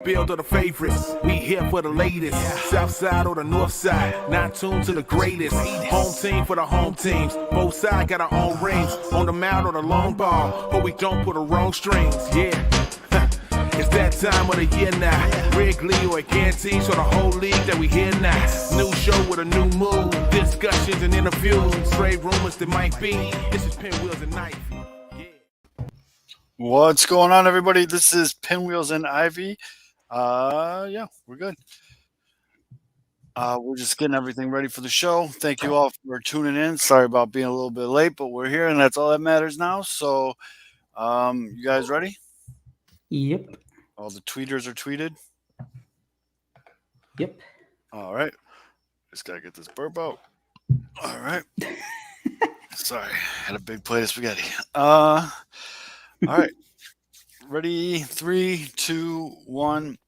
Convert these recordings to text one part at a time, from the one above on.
Build of the favorites, we here for the latest. South side or the north side, not tuned to the greatest. Home team for the home teams, both sides got our own rings. On the mound or the long ball, but we don't pull the wrong strings, yeah. It's that time of the year now. Wrigley or Gantes or the whole league that we hear now. New show with a new mood, discussions and interviews. Trade rumors that might be, this is Pinwheels and Ivy. What's going on, everybody? This is Pinwheels and Ivy. Yeah, we're good. We're just getting everything ready for the show. Thank you all for tuning in. Sorry about being a little bit late, but we're here, and that's all that matters now. So, you guys ready? Yep. All the tweeters are tweeted. Yep. All right. Just gotta get this burp out. All right. Sorry, had a big plate of spaghetti. All right. Ready? 3, 2, 1.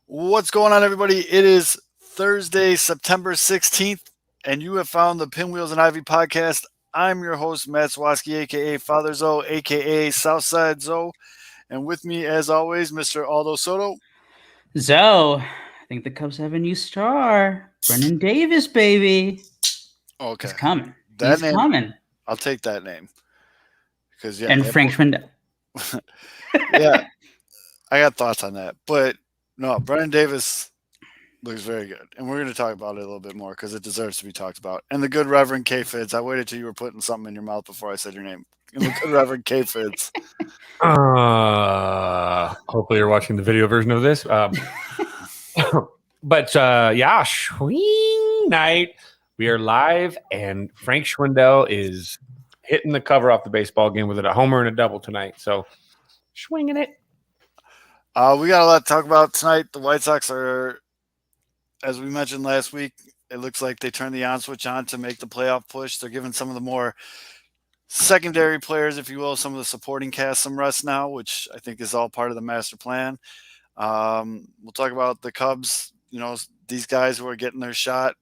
What's going on, everybody? It is Thursday, September 16th, and you have found the Pinwheels and Ivy podcast. I'm your host, Matt Swaski, a.k.a. Father Zoe, a.k.a. Southside Zoe. And with me, as always, Mr. Aldo Soto. Zoe, I think the Cubs have a new star. Brennen Davis, baby. Okay. He's coming. That He's name, coming. I'll take that name. Because And Frank Schwindel. Yeah, I got thoughts on that. But no, Brennen Davis looks very good. And we're going to talk about it a little bit more because it deserves to be talked about. And the good Reverend K. Fitz. I waited till you were putting something in your mouth before I said your name. And the good Reverend K. Fitz. Hopefully you're watching the video version of this. But yeah, swing night. We are live, and Frank Schwindel is hitting the cover off the baseball game with a homer and a double tonight. So swinging it. We got a lot to talk about tonight. The White Sox are, as we mentioned last week, it looks like they turned the on switch on to make the playoff push. They're giving some of the more secondary players, if you will, some of the supporting cast some rest now, which I think is all part of the master plan. We'll talk about the Cubs, these guys who are getting their shot,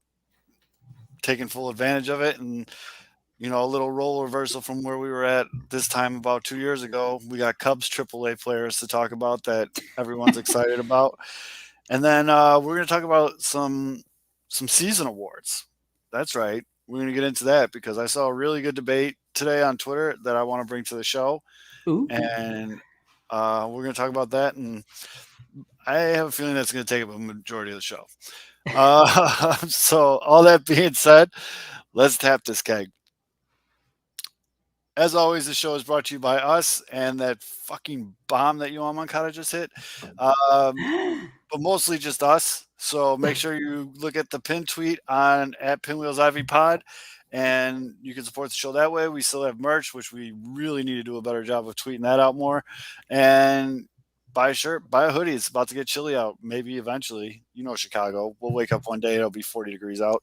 taking full advantage of it, and a little role reversal from where we were at this time about 2 years ago. We got Cubs AAA players to talk about that everyone's excited about. And then we're going to talk about some season awards. That's right. We're going to get into that because I saw a really good debate today on Twitter that I want to bring to the show. Ooh. And we're going to talk about that. And I have a feeling that's going to take up a majority of the show. So all that being said, let's tap this keg. As always, the show is brought to you by us and that fucking bomb that Yohan Moncada just hit. But mostly just us. So make sure you look at the pin tweet on @PinwheelsIvyPod, and you can support the show that way. We still have merch, which we really need to do a better job of tweeting that out more. And buy a shirt, buy a hoodie. It's about to get chilly out. Maybe eventually, Chicago. We'll wake up one day, it'll be 40 degrees out.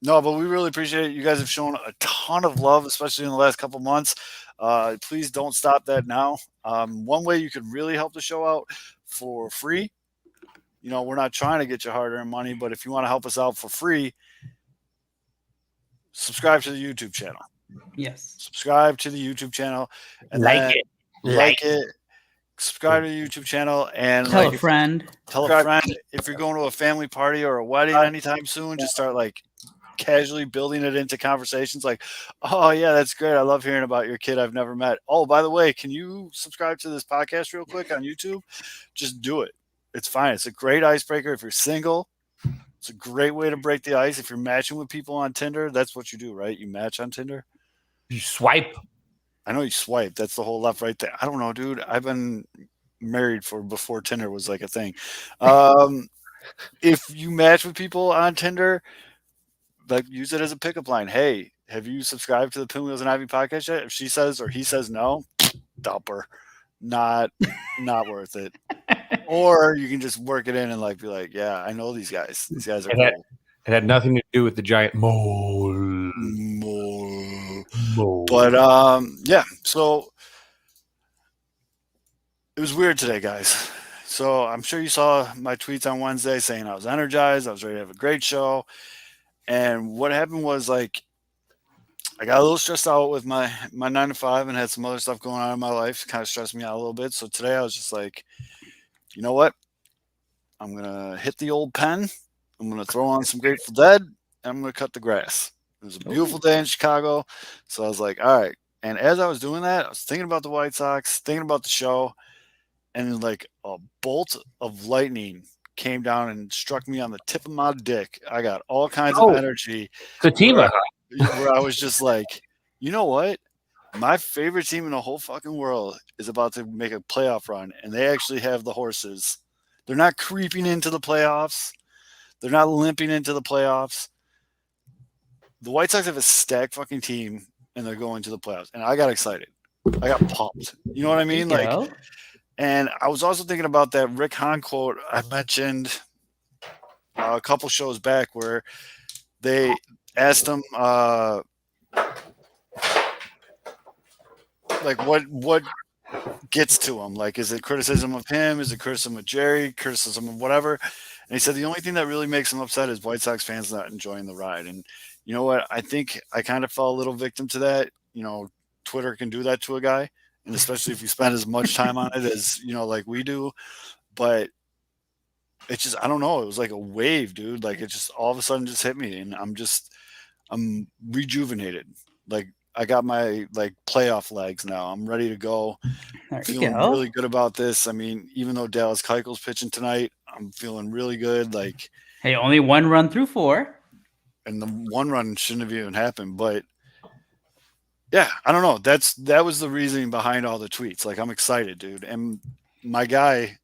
No, but we really appreciate it. You guys have shown a ton of love, especially in the last couple months. Please don't stop that now. One way you could really help the show out for free, we're not trying to get you hard-earned money, but if you want to help us out for free, subscribe to the YouTube channel. Yes. Subscribe to the YouTube channel. And Like it. Subscribe to the YouTube channel and Tell a friend. Tell a friend. If you're going to a family party or a wedding anytime soon, just start casually building it into conversations like, oh yeah, that's great. I love hearing about your kid I've never met. Oh, by the way, can you subscribe to this podcast real quick on YouTube? Just do it. It's fine. It's a great icebreaker. If you're single, it's a great way to break the ice. If you're matching with people on Tinder, that's what you do, right? You match on Tinder. You swipe. I know you swipe. That's the whole left right there. I don't know, dude. I've been married before Tinder was like a thing. If you match with people on Tinder, use it as a pickup line. Hey, have you subscribed to the Pinwheels and Ivy podcast yet? If she says or he says no, dump her. Not worth it. Or you can just work it in and be like, yeah, I know these guys. These guys are cool. It had nothing to do with the giant mole. But yeah, so it was weird today, guys. So I'm sure you saw my tweets on Wednesday saying I was energized, I was ready to have a great show. And what happened was I got a little stressed out with my 9 to 5 and had some other stuff going on in my life. Kind of stressed me out a little bit. So today I was just like, you know what? I'm going to hit the old pen. I'm going to throw on some Grateful Dead, and I'm going to cut the grass. It was a beautiful day in Chicago. So I was like, all right. And as I was doing that, I was thinking about the White Sox, thinking about the show, and like a bolt of lightning came down and struck me on the tip of my dick. I got all kinds of energy. Sativa. Where I was just like, you know what? My favorite team in the whole fucking world is about to make a playoff run, and they actually have the horses. They're not creeping into the playoffs. They're not limping into the playoffs. The White Sox have a stacked fucking team, and they're going to the playoffs. And I got excited. I got pumped. You know what I mean? And I was also thinking about that Rick Hahn quote I mentioned a couple shows back where they asked him, like, what gets to him? Like, is it criticism of him? Is it criticism of Jerry? Criticism of whatever? And he said the only thing that really makes him upset is White Sox fans not enjoying the ride. And you know what? I think I kind of fell a little victim to that. You know, Twitter can do that to a guy, and especially if you spend as much time on it as, you know, like we do. But it's just, I don't know. It was like a wave, dude. Like, it just all of a sudden just hit me, and I'm rejuvenated. Like, I got my like playoff legs now. I'm ready to go. Feeling really good about this. I mean, even though Dallas Keuchel's pitching tonight, I'm feeling really good. Like, hey, only 1 run through 4, and the 1 run shouldn't have even happened. But yeah, I don't know. That was the reasoning behind all the tweets. Like, I'm excited, dude. And my guy,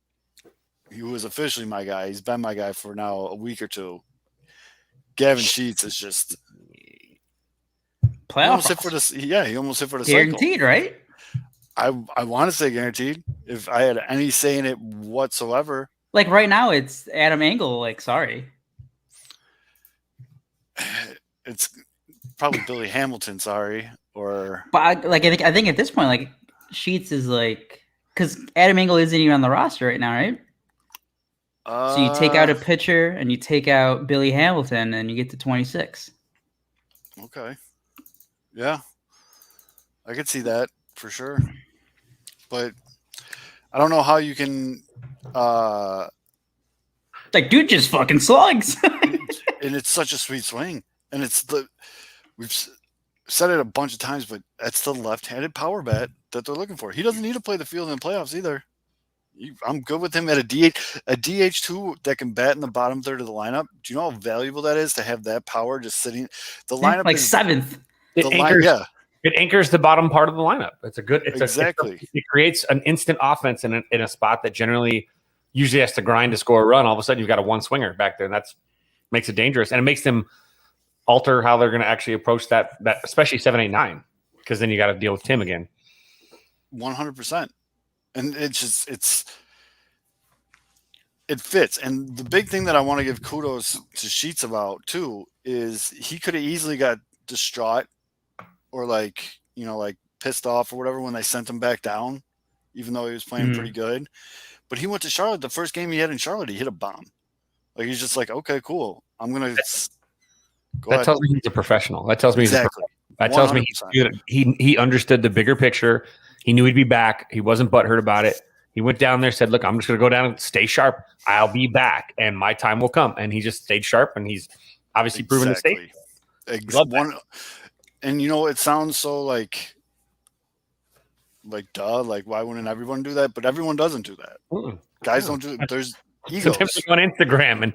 he was officially my guy. He's been my guy for now a week or two. Gavin Sheets is just playoff. He almost hit for the guaranteed, cycle. Right? I want to say guaranteed. If I had any say in it whatsoever. Like right now, it's Adam Engel. Like, sorry, it's probably Billy Hamilton. Sorry, or but I think at this point, like Sheets is like, because Adam Engel isn't even on the roster right now, right? So you take out a pitcher and you take out Billy Hamilton, and you get to 26. Okay. Yeah, I could see that for sure, but I don't know how you can. Like, dude, just fucking slugs. And it's such a sweet swing, and we've said it a bunch of times, but that's the left-handed power bat that they're looking for. He doesn't need to play the field in the playoffs either. I'm good with him at a DH2 that can bat in the bottom third of the lineup. Do you know how valuable that is to have that power just sitting? The lineup like is 7th. It anchors the bottom part of the lineup. Exactly. It creates an instant offense in a spot that generally usually has to grind to score a run. All of a sudden, you've got a 1 swinger back there, and that's makes it dangerous, and it makes them alter how they're going to actually approach that especially 7, 8, 9, because then you got to deal with Tim again. 100%, and it fits. And the big thing that I want to give kudos to Sheets about too is he could have easily got distraught or like pissed off or whatever when they sent him back down, even though he was playing pretty good. But he went to Charlotte. The first game he had in Charlotte, he hit a bomb. Like, he's just like, okay, cool. I'm gonna go. That tells me he's a professional. That tells me exactly. That tells me he understood the bigger picture. He knew he'd be back. He wasn't butthurt about it. He went down there, said, "Look, I'm just gonna go down and stay sharp. I'll be back, and my time will come." And he just stayed sharp, and he's obviously proven to stay. And it sounds so like duh, like why wouldn't everyone do that? But everyone doesn't do that. Guys don't do it. There's egos. On Instagram and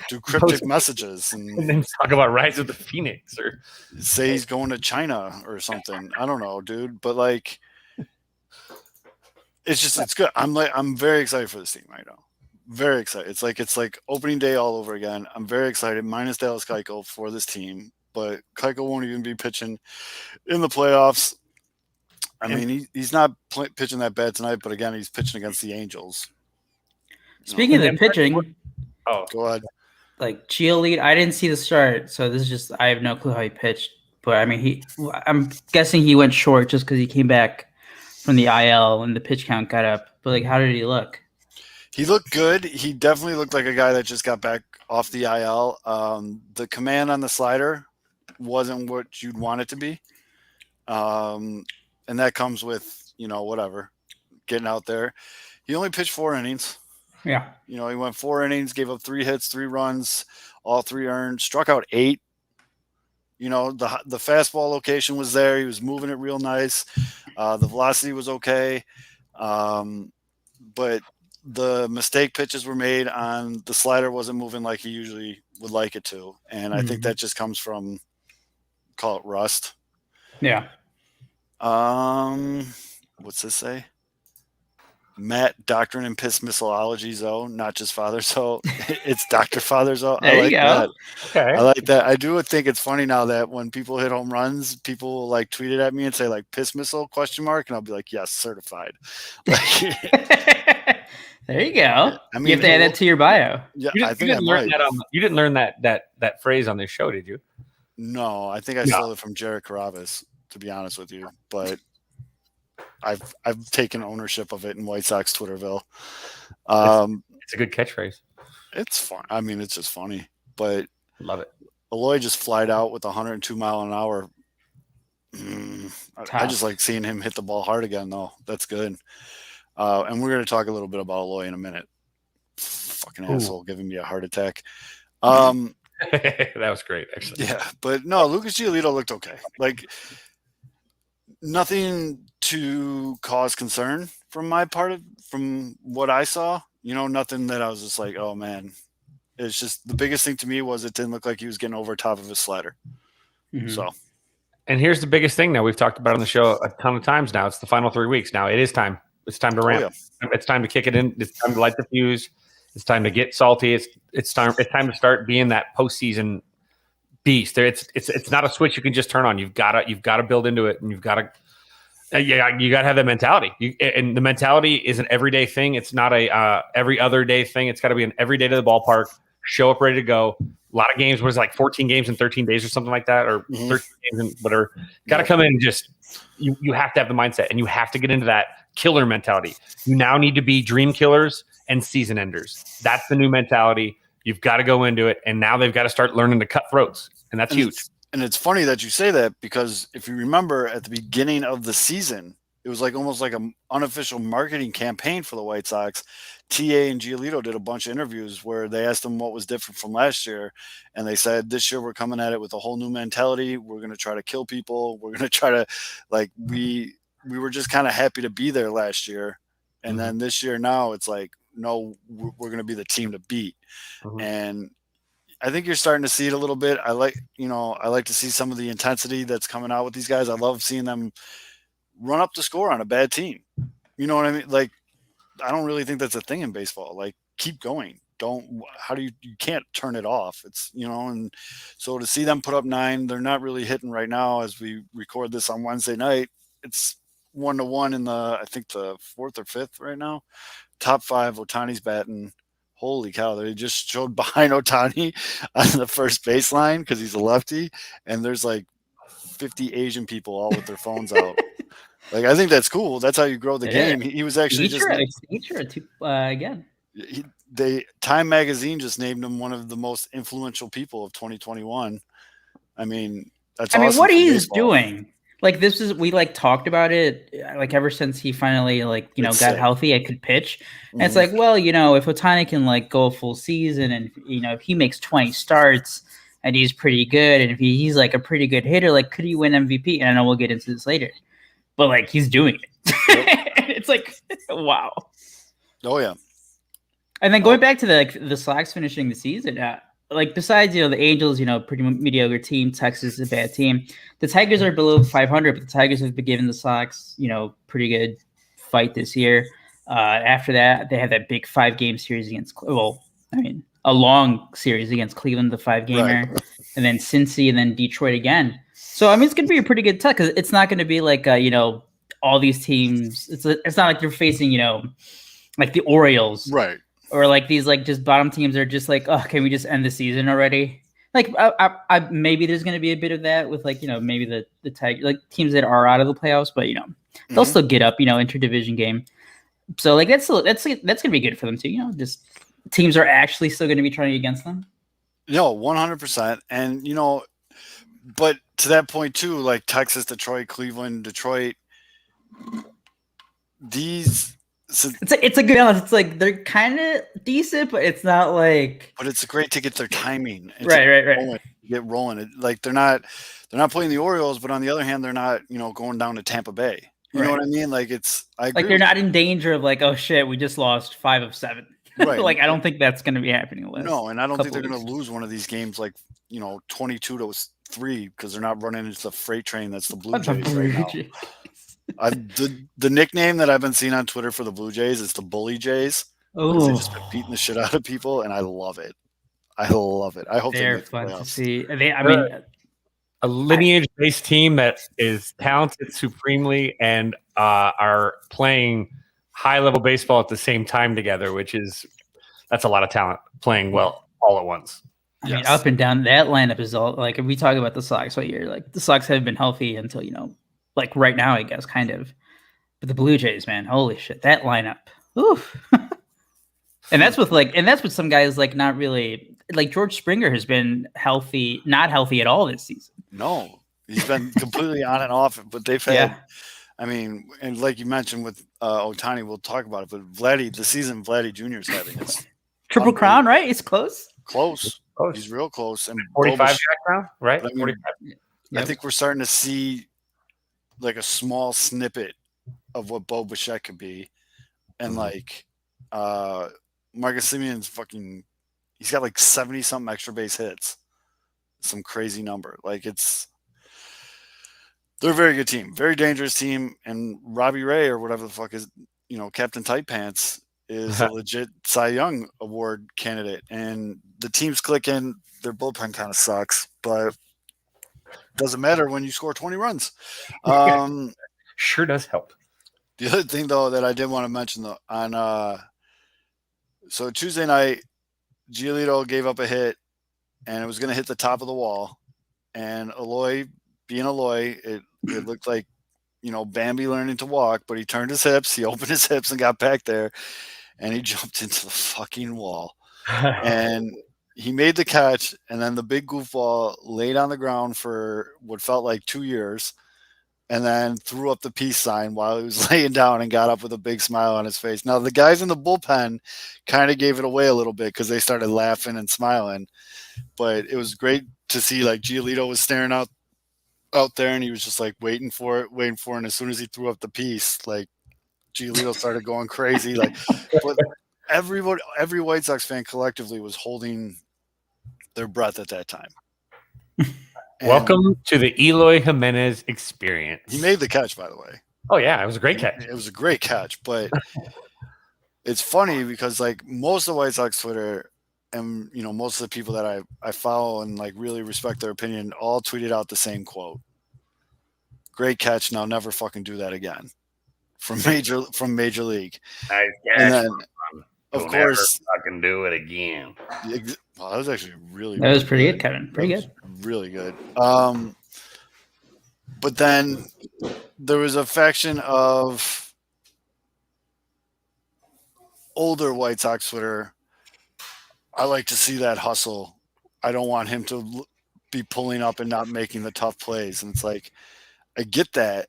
do cryptic messages and then talk about Rise of the Phoenix or say he's going to China or something. I don't know, dude. But like, it's good. I'm very excited for this team right now. Very excited. It's like opening day all over again. I'm very excited. Minus Dallas Keuchel for this team, but Keuchel won't even be pitching in the playoffs. I mean, he's not pitching that bad tonight, but again, he's pitching against the Angels. Speaking of the pitching, go ahead. Like Giolito, I didn't see the start, so this is just I have no clue how he pitched. But I mean, I'm guessing he went short just because he came back from the IL and the pitch count got up. But like, how did he look? He looked good. He definitely looked like a guy that just got back off the IL. The command on the slider wasn't what you'd want it to be. And that comes with, whatever, getting out there. He only pitched 4 innings. Yeah. He went 4 innings, gave up 3 hits, 3 runs, all 3 earned, struck out 8. The fastball location was there. He was moving it real nice. The velocity was okay. But the mistake pitches were made on the slider wasn't moving like he usually would like it to. And I think that just comes from, call it rust. Yeah. What's this say? Matt, Doctrine and Piss Missile Zone, not just Father Zo. It's Dr. Father Zo. There you go. That. Okay. I like that. I do think it's funny now that when people hit home runs, people like tweet it at me and say like piss missile ? And I'll be like, yes, certified. Like, there you go. I mean, you have to add that to your bio. Yeah, You I think I didn't learn might. you didn't learn that phrase on this show, did you? No, I think I stole it from Jared Carabas, to be honest with you. But I've taken ownership of it in White Sox Twitterville. It's a good catchphrase. It's fun. I mean, it's just funny. But Love it. Eloy just flied out with 102 mile an hour. I just like seeing him hit the ball hard again, though. That's good. And we're going to talk a little bit about Eloy in a minute. Fucking asshole giving me a heart attack. That was great, actually. Yeah, but no, Lucas Giolito looked okay. Like, nothing to cause concern from what I saw. Nothing that I was just like, oh man. It's just the biggest thing to me was it didn't look like he was getting over top of his slider. Mm-hmm. So, and here's the biggest thing now we've talked about on the show a ton of times now. It's the final 3 weeks now. It is time. It's time to ramp. Yeah. It's time to kick it in. It's time to light the fuse. It's time to get salty. It's time to start being that postseason beast. It's not a switch you can just turn on. You've got to build into it, and you got to have that mentality. And the mentality is an everyday thing. It's not a every other day thing. It's got to be an every day to the ballpark. Show up ready to go. A lot of games was like 14 games in 13 days or something like that, or 13 games and whatever. Got to come in and just you have to have the mindset, and you have to get into that killer mentality. You now need to be dream killers and season enders. That's the new mentality. You've got to go into it, and now they've got to start learning to cut throats, and that's huge. And it's funny that you say that, because if you remember at the beginning of the season, it was like almost like an unofficial marketing campaign for the White Sox. TA and Giolito did a bunch of interviews where they asked them what was different from last year. And they said, this year we're coming at it with a whole new mentality. We're going to try to kill people. We're going to try to, like, we were just kind of happy to be there last year. And then this year now it's like, no, we're going to be the team to beat. And I think you're starting to see it a little bit. I like to see some of the intensity that's coming out with these guys. I love seeing them run up the score on a bad team. You know what I mean? Like, I don't really think that's a thing in baseball. Like, keep going. You can't turn it off. It's, and so to see them put up 9, they're not really hitting right now as we record this on Wednesday night. It's 1-1 in I think the 4th or 5th right now. Top 5, Ohtani's batting. Holy cow, they just showed behind Ohtani on the first baseline because he's a lefty, and there's like 50 Asian people all with their phones out. Like, I think that's cool. That's how you grow the game. He was actually again. Time Magazine just named him one of the most influential people of 2021. I mean, that's awesome. What he's doing. Like, we talked about it like ever since he finally got healthy and could pitch. And it's like, well, if Ohtani can go a full season, and if he makes 20 starts and he's pretty good, and if he's like a pretty good hitter, could he win MVP? And I know we'll get into this later, but he's doing it. Yep. It's like, wow. Oh yeah. And then going back to the Sox finishing the season, besides, the Angels, pretty mediocre team. Texas is a bad team. The Tigers are below 500, but the Tigers have been giving the Sox, pretty good fight this year. After that, they had that big 5-game series against, a long series against Cleveland, the 5-gamer, right. And then Cincy, and then Detroit again. So, it's going to be a pretty good test, because it's not going to be like, all these teams. It's not like they're facing, like the Orioles. Right. Or these just bottom teams are just like, oh, can we just end the season already? I maybe there's going to be a bit of that with maybe the Tiger, teams that are out of the playoffs, but they'll still get up, interdivision game. So that's going to be good for them too. Just teams are actually still going to be trying against them. No, 100%. And but to that point too, like Texas, Detroit, Cleveland, Detroit, these. So, It's a good balance. It's like they're kind of decent, but it's not like but it's great to get their timing. And right. get rolling. Like they're not playing the Orioles, but on the other hand, they're not going down to Tampa Bay. You know what I mean? Like I agree. Like they're not in danger of like, oh shit, we just lost 5 of 7. Right. Like I don't think that's going to be happening. No, and I don't think they're going to lose one of these games like 22-3 because they're not running into the freight train that's the Blue Jays right now. The nickname that I've been seeing on Twitter for the Blue Jays is the Bully Jays. Oh, They've just been beating the shit out of people, and I love it. I hope they're they make fun the to playoffs. see. I mean, a lineage-based team that is talented supremely and are playing high-level baseball at the same time together, that's a lot of talent playing well all at once. I mean, up and down that lineup is all like if we talk about the Sox all year, like the Sox have been healthy until like right now, I guess, kind of. But the Blue Jays, man, holy shit, that lineup. Oof. And that's with some guys like not really like George Springer has been healthy, not healthy at all this season. No, he's been completely on and off, but they've had, I mean, and like you mentioned with Ohtani, we'll talk about it, but the season Vladdy Jr. is having is Triple Crown, right? It's close. Close. He's real close. And 45 Jack now, right? I mean, 45. I think we're starting to see like a small snippet of what Bo Bichette could be. And like Marcus Simeon's he's got like 70 something extra base hits. Some crazy number. Like they're a very good team, very dangerous team. And Robbie Ray or whatever the fuck is, Captain Tight Pants is a legit Cy Young Award candidate. And the team's clicking. Their bullpen kind of sucks, but doesn't matter when you score 20 runs. Sure does help. The other thing, though, that I did want to mention, though, so Tuesday night, Giolito gave up a hit, and it was going to hit the top of the wall. And Eloy, being Eloy, it looked like, Bambi learning to walk, but he turned his hips, he opened his hips and got back there, and he jumped into the fucking wall. And he made the catch, and then the big goofball laid on the ground for what felt like 2 years, and then threw up the peace sign while he was laying down and got up with a big smile on his face. Now, the guys in the bullpen kind of gave it away a little bit because they started laughing and smiling, but it was great to see like Giolito was staring out there, and he was just like waiting for it. And as soon as he threw up the piece, like Giolito started going crazy. Like, but every White Sox fan collectively was holding their breath at that time. Welcome to the Eloy Jimenez experience. He made the catch, by the way. Oh yeah, it was a great catch. It was a great catch, but it's funny because like most of White Sox Twitter and most of the people that I follow and like really respect their opinion all tweeted out the same quote. Great catch, now never fucking do that again. From Major League. Nice catch. And then of course I can do it again. Well, that was actually really That was pretty good, Kevin. Pretty good. Really good. But then there was a faction of older White Sox Twitter. I like to see that hustle. I don't want him to be pulling up and not making the tough plays. And it's like, I get that.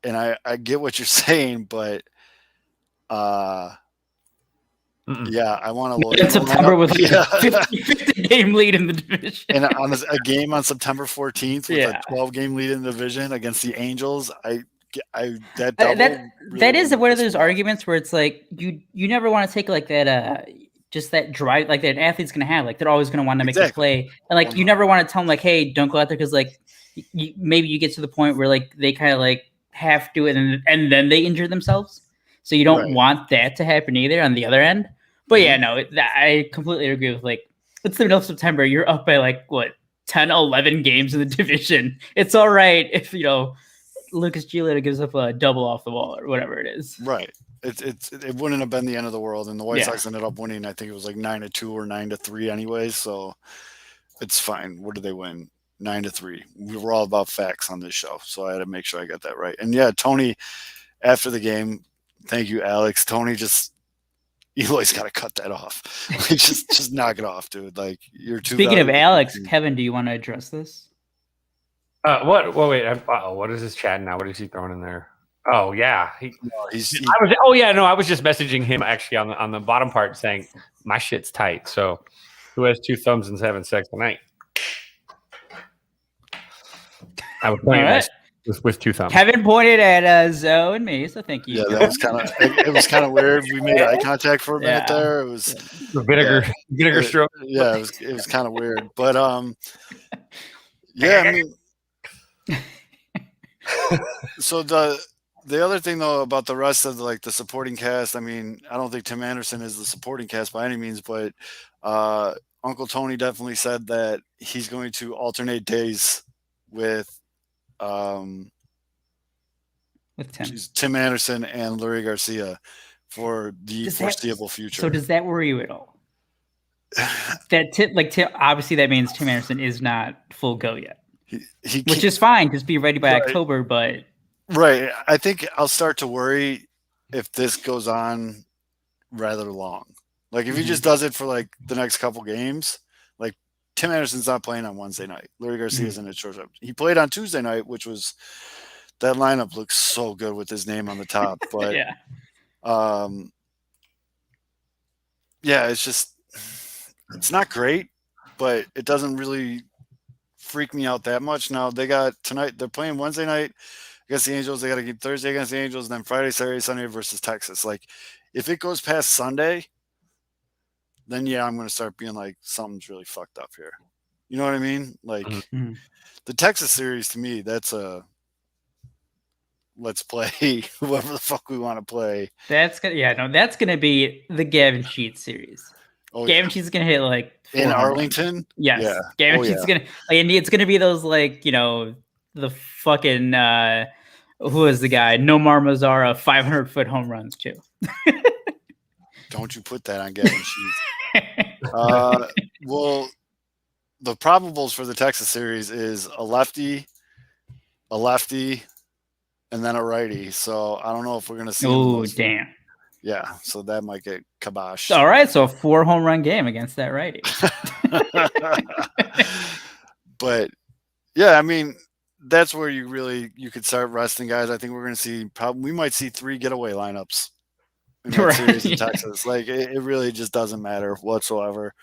And I get what you're saying, but yeah, I want to look in September with a 50 game lead in the division. And on a game on September 14th with a 12-game lead in the division against the Angels, that is one of those arguments where it's like you never want to take like that just that drive like that an athlete's gonna have, like they're always gonna want to make a play, and like you never want to tell them like, hey, don't go out there because like maybe you get to the point where like they kind of like have to and then they injure themselves, so you don't want that to happen either on the other end. But yeah, no, I completely agree with like it's the middle of September, you're up by like what 10 11 games in the division. It's all right if Lucas Giolito gives up a double off the wall or whatever it is. Right. It wouldn't have been the end of the world, and the White Sox ended up winning. I think it was like 9-2 or 9-3 anyways, so it's fine. What did they win? 9-3. We were all about facts on this show, so I had to make sure I got that right. And yeah, Tony, after the game, thank you, Alex. Tony Eloy's got to cut that off. Like, just knock it off, dude. Like you're too. Speaking of Alex, Kevin, do you want to address this? What? Well, wait. What is his chat now? What is he throwing in there? Oh yeah, I was just messaging him actually on the bottom part saying my shit's tight. So, who has 2 thumbs and is having sex tonight? I was playing All right. with 2 thumbs. Kevin pointed at Zoe and me, so thank you. Yeah, that was kind of it was kind of weird. We made eye contact for a minute Yeah. there. It was Vinegar stroke. Yeah, it was kind of weird, but yeah, I mean, so the other thing though about the rest of the supporting cast, I mean, I don't think Tim Anderson is the supporting cast by any means, but Uncle Tony definitely said that he's going to alternate days with Tim Anderson and Lurie Garcia for the foreseeable future. So does that worry you at all? Tim, obviously that means Tim Anderson is not full go yet, which is fine. Just be ready by October, but right. I think I'll start to worry if this goes on rather long. Like if he just does it for the next couple games, like Tim Anderson's not playing on Wednesday night. Lurie Garcia's in at shortstop. He played on Tuesday night, which was that lineup looks so good with his name on the top. But yeah, it's not great, but it doesn't really freak me out that much. Now they got tonight. They're playing Wednesday night against the Angels. They got to keep Thursday against the Angels, and then Friday, Saturday, Sunday versus Texas. Like if it goes past Sunday, then yeah, I'm going to start being like something's really fucked up here. You know what I mean? Like the Texas series to me, that's a let's play whoever the fuck we want to play. That's gonna be the Gavin Sheets series. Gavin Sheets is gonna hit in Arlington. Yes, yeah. Gavin Sheets is gonna and it's gonna be those the fucking who is the guy? Nomar Mazara 500-foot home runs too. Don't you put that on Gavin Sheets. Well, the probables for the Texas series is a lefty, and then a righty. So I don't know if we're going to see. Oh, damn. Yeah. So that might get kiboshed. All right. So a 4 home run game against that righty. But yeah, I mean, that's where you could start resting guys. I think we're going to see we might see 3 getaway lineups in that series in Texas. Like it really just doesn't matter whatsoever.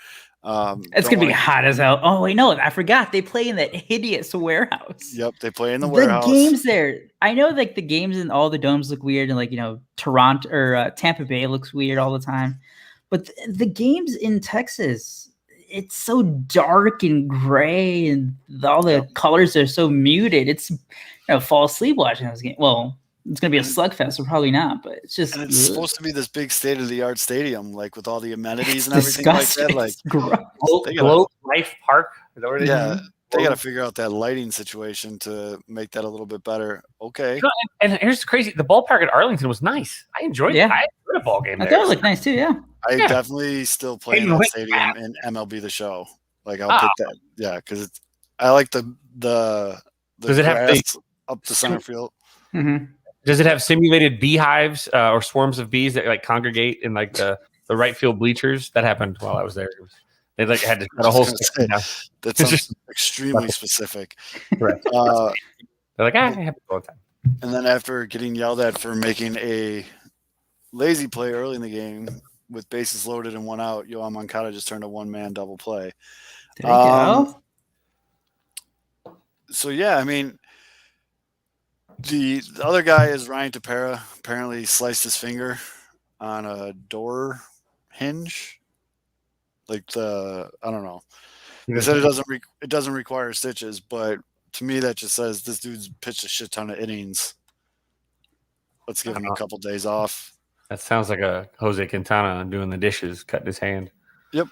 It's gonna be hot as hell. Oh wait, no, I forgot. They play in that hideous warehouse. Yep, they play in the warehouse. The games there, I know, the games in all the domes look weird, and Toronto or Tampa Bay looks weird all the time. But the games in Texas, it's so dark and gray, and all the colors are so muted. It's fall asleep watching those games. Well, it's going to be a slugfest, or probably not, but it's just. And it's supposed to be this big state-of-the-art stadium, with all the amenities and everything like that. Globe Life Park. Is that what it is? They got to figure out that lighting situation to make that a little bit better. Okay. And here's the crazy: the ballpark at Arlington was nice. I enjoyed it. I enjoyed a ball game. I thought it looked nice too. Yeah. I definitely still play in that stadium in MLB The Show. I'll pick that. Yeah, because I like the Does it have up the center field. Mm-hmm. Does it have simulated beehives or swarms of bees that congregate in the right field bleachers? That happened while I was there. They had to cut a whole stick. That sounds extremely specific. Correct. They're like, I have to go time. And then after getting yelled at for making a lazy play early in the game with bases loaded and 1 out, Yoan Moncada just turned a 1-man double play. There you go. So yeah, I mean, the other guy is Ryan Tepera. Apparently sliced his finger on a door hinge. I don't know. They said it doesn't require stitches, but to me that just says this dude's pitched a shit ton of innings. Let's give him a couple days off. That sounds like a Jose Quintana doing the dishes, cutting his hand. Yep.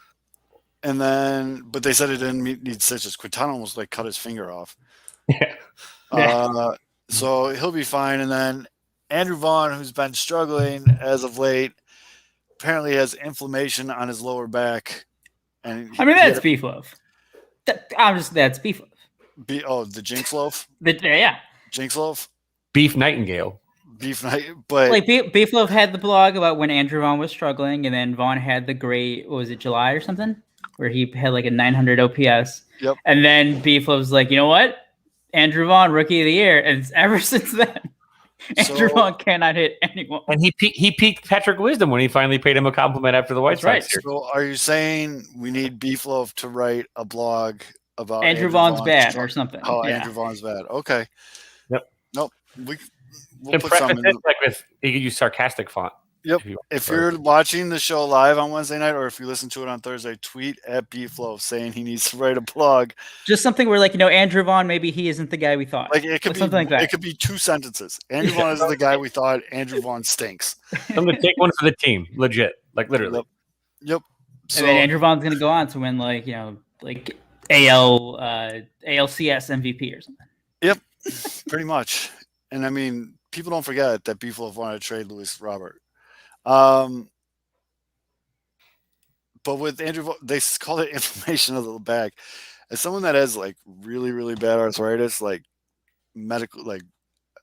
And then, but they said it didn't need stitches. Quintana almost cut his finger off. Yeah. So he'll be fine. And then Andrew Vaughn, who's been struggling as of late, apparently has inflammation on his lower back. And that's beef loaf. That's beef loaf. The Jinx loaf? Jinx loaf? Beef Nightingale. But Beef Loaf had the blog about when Andrew Vaughn was struggling, and then Vaughn had the great, what was it, July or something, where he had a 900 OPS. Yep. And then Beef Loaf was like, you know what? Andrew Vaughn, Rookie of the Year, and ever since then, Andrew So- Vaughn cannot hit anyone. And he peaked Patrick Wisdom when he finally paid him a compliment after the White That's right. Sox series. So are you saying we need Beefloaf to write a blog about Andrew Vaughn's bad shot- or something. Oh, Yeah. Andrew Vaughn's bad. Okay. Yep. Nope. We'll And put some preface in. it, like with you could use sarcastic font. Yep. you If prefer. you're watching the show live on Wednesday night, or if you listen to it on Thursday, tweet at Beefloaf saying he needs to write a blog. Just something where, like, Andrew Vaughn, maybe he isn't the guy we thought. Like it could be something like that. It could be 2 sentences. Andrew Vaughn is the guy we thought. Andrew Vaughn stinks. I'm gonna take one for the team, legit, like literally. Yep. So, And then Andrew Vaughn's going to go on to win, like ALCS MVP or something. Yep, pretty much. And I mean, people don't forget that Beefloaf wanted to trade Luis Robert. But with Andrew, they call it inflammation of the back. As someone that has like really, really bad arthritis, like medical, like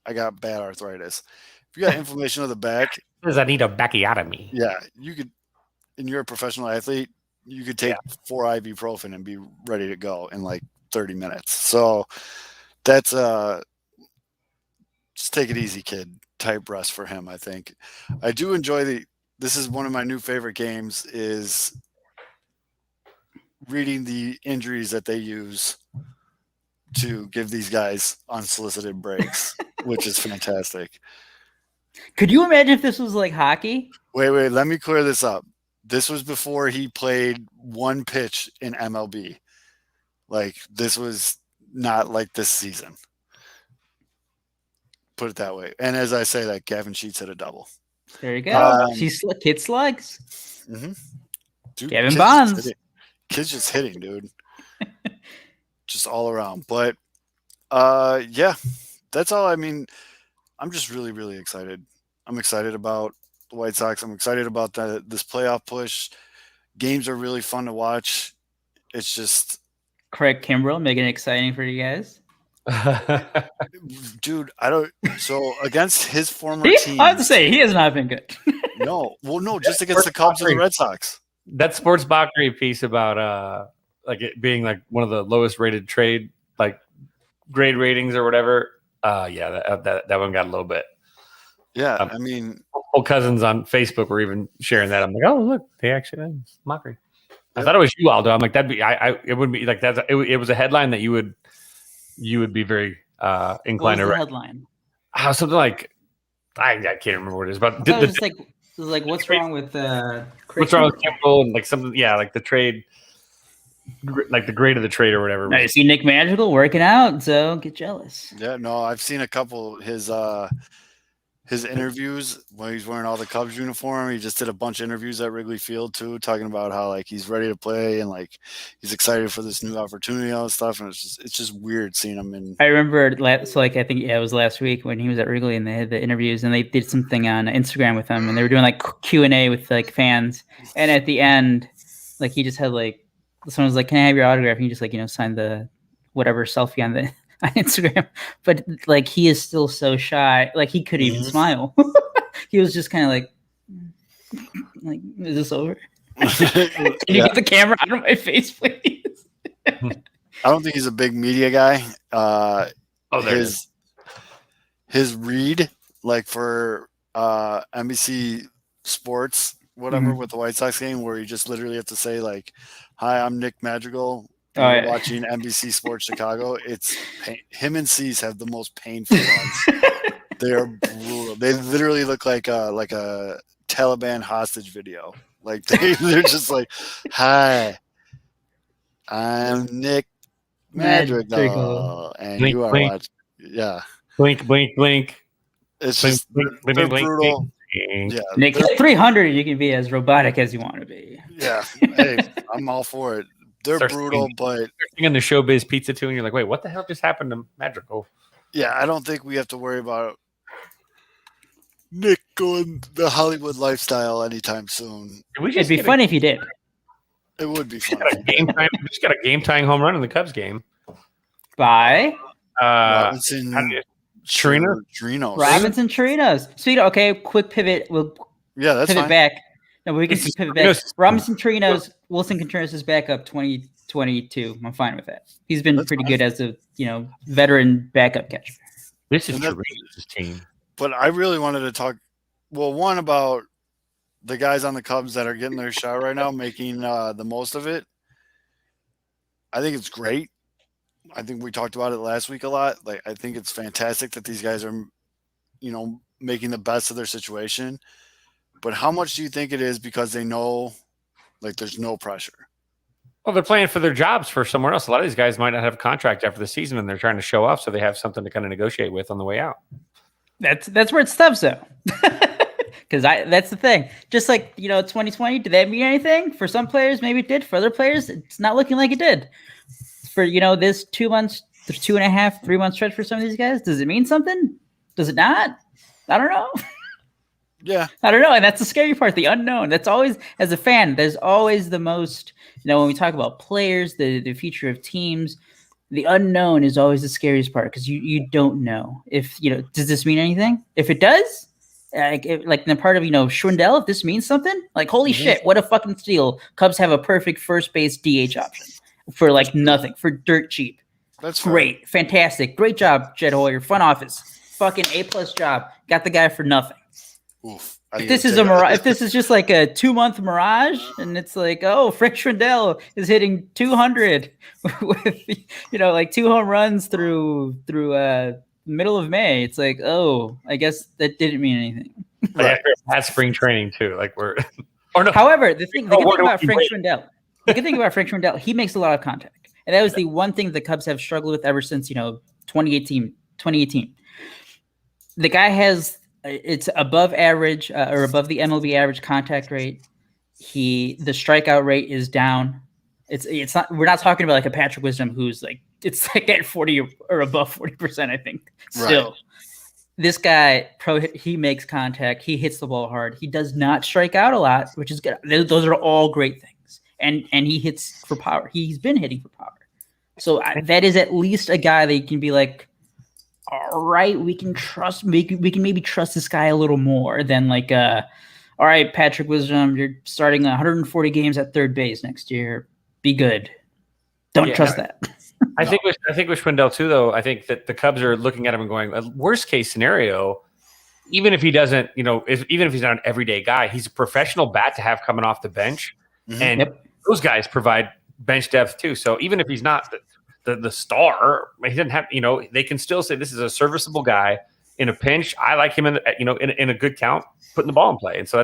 I got bad arthritis. If you got inflammation of the back, Says I need a backiotomy. yeah, you could, and you're a professional athlete, you could take 4 ibuprofen and be ready to go in like 30 minutes. So that's just take it easy, kid type rest for him. I think I do enjoy this is one of my new favorite games is reading the injuries that they use to give these guys unsolicited breaks, which is fantastic. Could you imagine if this was like hockey? Wait, let me clear this up. This was before he played one pitch in MLB. Like, this was not like this season. Put it that way. And as I say that, Gavin Sheets hit a double. There you go. Kid slugs. Mm-hmm. Dude, Gavin kid's Bonds. just hitting. Kid's just hitting, dude. Just all around. But, yeah, that's all. I mean, I'm just really, really excited. I'm excited about the White Sox. I'm excited about this playoff push. Games are really fun to watch. It's just, Craig Kimbrell making it exciting for you guys. dude, I don't. So against his former team, I have to say, he has not been good. no, just against the Cubs and the Red Sox. That sports Bakri piece about like it being like one of the lowest rated trade like grade ratings or whatever. Yeah, that one got a little bit. Yeah, I mean, Old cousins on Facebook were even sharing that. I'm like, oh look, they actually mockery. I thought it was you, Aldo. I'm like, that'd be it wouldn't be like that. It was a headline that you would be very inclined What was to the read. headline? Something like I can't remember what it is, but I thought it was like what's wrong with what's wrong with Kimbrel and like something, yeah, like the trade, like the grade of the trade or whatever. Now you see Nick Magical working out, so get jealous. yeah, no, I've seen a couple his interviews when he's wearing all the Cubs uniform. He just did a bunch of interviews at Wrigley Field too, talking about how like he's ready to play and like he's excited for this new opportunity and all this stuff. And it's just weird seeing him in. I remember, I think it was last week when he was at Wrigley and they had the interviews and they did something on Instagram with him and they were doing like Q&A with like fans. And at the end, like he just had like, someone was like, "Can I have your autograph?" And he just like, signed the whatever selfie on the on Instagram. But like he is still so shy. Like he couldn't even smile. He was just kind of like, is this over? Can you get the camera out of my face, please? I don't think he's a big media guy. His read, like for NBC Sports, whatever, with the White Sox game, where you just literally have to say like, "Hi, I'm Nick Madrigal. You're watching NBC Sports Chicago." It's him and Cease have the most painful ones. They are brutal. They literally look like a Taliban hostage video. Like they're just like, "Hi, I'm Nick Madrigal, and blink, you are blink. watching." Yeah, Blink, blink, blink. it's Blink, just blink, blink, they're blink, brutal. blink. Yeah, Nick, at 300, you can be as robotic as you want to be. yeah. Hey, I'm all for it. They're Start brutal, singing. but You're singing the Showbiz Pizza too, and you're like, wait, what the hell just happened to Madrigal? yeah, I don't think we have to worry about Nick going the Hollywood lifestyle anytime soon. It'd be funny if you did. It would be fun. Got a game time. Just got a game tying home run in the Cubs game. Bye. Robinson, Chirinos? Chirinos. Robinson Chirinos. Sweet. Okay, quick pivot. We'll Yeah, that's pivot fine. back. No, we can This is pivot back. Chirinos. Robinson Chirinos, Wilson Contreras is back up 20 22. I'm fine with that. He's been pretty good as a veteran backup catcher. This is Teresa's team. But I really wanted to talk, one about the guys on the Cubs that are getting their shot right now, making the most of it. I think it's great. I think we talked about it last week a lot. Like, I think it's fantastic that these guys are, making the best of their situation. But how much do you think it is because they know, like, there's no pressure? Well, they're playing for their jobs for somewhere else. A lot of these guys might not have a contract after the season, and they're trying to show off, so they have something to kind of negotiate with on the way out. That's where it's tough, though. Because that's the thing. Just like 2020, did that mean anything? For some players, maybe it did. For other players, it's not looking like it did. For this 2 months, 2.5, 3 month stretch for some of these guys, does it mean something? Does it not? I don't know. Yeah, I don't know, and that's the scary part, the unknown. That's always, as a fan, there's always the most. When we talk about players, the future of teams, the unknown is always the scariest part because you don't know if does this mean anything? If it does, like the part of Schwindel, if this means something, like holy shit, what a fucking steal! Cubs have a perfect first base DH option for like nothing, for dirt cheap. that's Great, fantastic, great job, Jed Hoyer, front office, fucking A+ job. Got the guy for nothing. Oof. If this is a mirage, if this is just like a 2 month mirage, and it's like, oh, Frank Schwindel is hitting 200 with like 2 home runs through middle of May, it's like, oh, I guess that didn't mean anything. Right. That's spring training too. Like we're. Or no. However, the good thing about Frank Schwindel, he makes a lot of contact, and that was the one thing the Cubs have struggled with ever since 2018. The guy has. It's above average or above the MLB average contact rate. The strikeout rate is down. It's not. We're not talking about like a Patrick Wisdom who's like it's like at 40 or above 40%. I think still. Right. This guy he makes contact. He hits the ball hard. He does not strike out a lot, which is good. Those are all great things. And he hits for power. He's been hitting for power. So that is at least a guy that you can be like, all right, we can trust. We can maybe trust this guy a little more than like, all right, Patrick Wisdom, you're starting 140 games at third base next year. Be good. Don't trust that. I think with Schwindel too, though. I think that the Cubs are looking at him and going, worst case scenario, even if he doesn't, even if he's not an everyday guy, he's a professional bat to have coming off the bench, and those guys provide bench depth too. So even if he's not the star, he doesn't have, they can still say this is a serviceable guy in a pinch. I like him in a good count, putting the ball in play, and so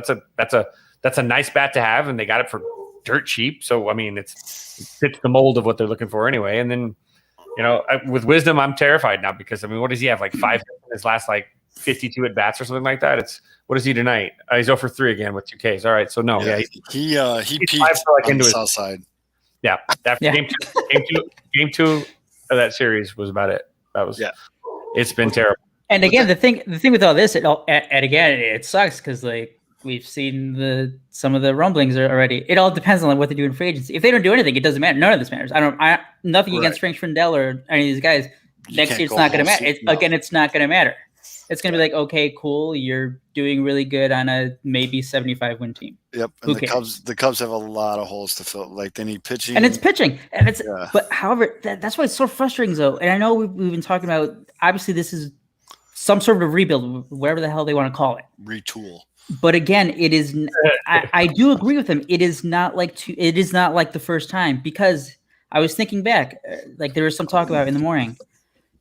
that's a nice bat to have, and they got it for dirt cheap. So I mean, it fits the mold of what they're looking for anyway. And then with Wisdom, I'm terrified now because what does he have, like 5 in his last like 52 at bats or something like that? What is he tonight? He's 0 for 3 again with 2 Ks. All right, so no, he peaked on the south side. Yeah, game two of that series was about it. It's been terrible. And again, the thing with all this, it sucks because like we've seen some of the rumblings already. It all depends on what they do in free agency. If they don't do anything, it doesn't matter. None of this matters. Nothing against Frank Schwindel or any of these guys. Next year, it's not going to matter. Again, it's not going to matter. It's going to be like, okay, cool. You're doing really good on a maybe 75-win team. Yep. And the Cubs have a lot of holes to fill. Like they need pitching. And it's pitching. And it's but however, that's why it's so frustrating though. And I know we've been talking about, obviously this is some sort of rebuild, whatever the hell they want to call it. Retool. But again, it is. I do agree with him. It is not like the first time, because I was thinking back, like there was some talk about it in the morning.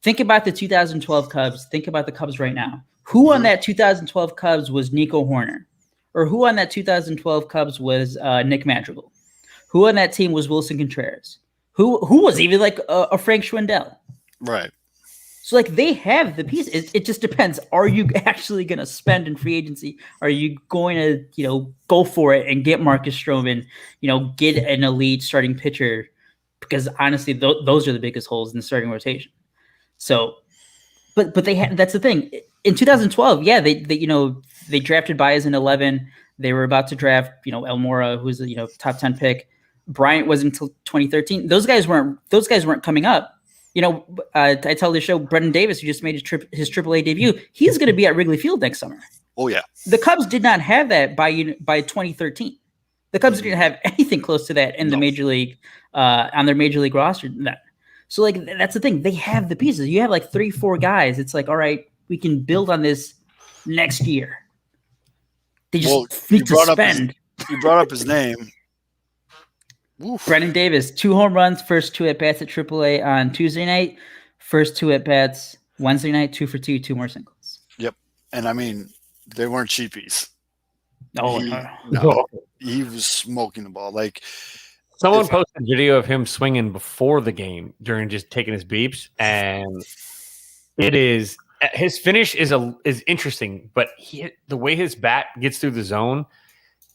Think about the 2012 Cubs. Think about the Cubs right now. Who on that 2012 Cubs was Nico Horner? Or who on that 2012 Cubs was Nick Madrigal? Who on that team was Wilson Contreras? Who was even like a Frank Schwindel? Right. So like they have the piece. It just depends. Are you actually going to spend in free agency? Are you going to go for it and get Marcus Stroman? Get an elite starting pitcher? Because honestly, those are the biggest holes in the starting rotation. So, but they had, that's the thing. In 2012, yeah, they drafted Baez in 11. They were about to draft Elmora, who's a top 10 pick. Bryant wasn't until 2013. Those guys weren't coming up. I tell the show, Brennen Davis, who just made his AAA debut, he's going to be at Wrigley Field next summer. Oh yeah. The Cubs did not have that by 2013. The Cubs didn't have anything close to that in the major league, on their major league roster. So like that's the thing. They have the pieces. You have like 3-4 guys. It's like, all right, we can build on this next year. They just need to spend. You brought up his name. Oof. Brennen Davis, 2 home runs, first 2 at bats at AAA on Tuesday night, first 2 at bats Wednesday night, 2 for 2, 2 more singles. Yep, and I mean they weren't cheapies. No, he was smoking the ball. Like someone posted a video of him swinging before the game during just taking his beeps, and it is his finish is interesting, but the way his bat gets through the zone,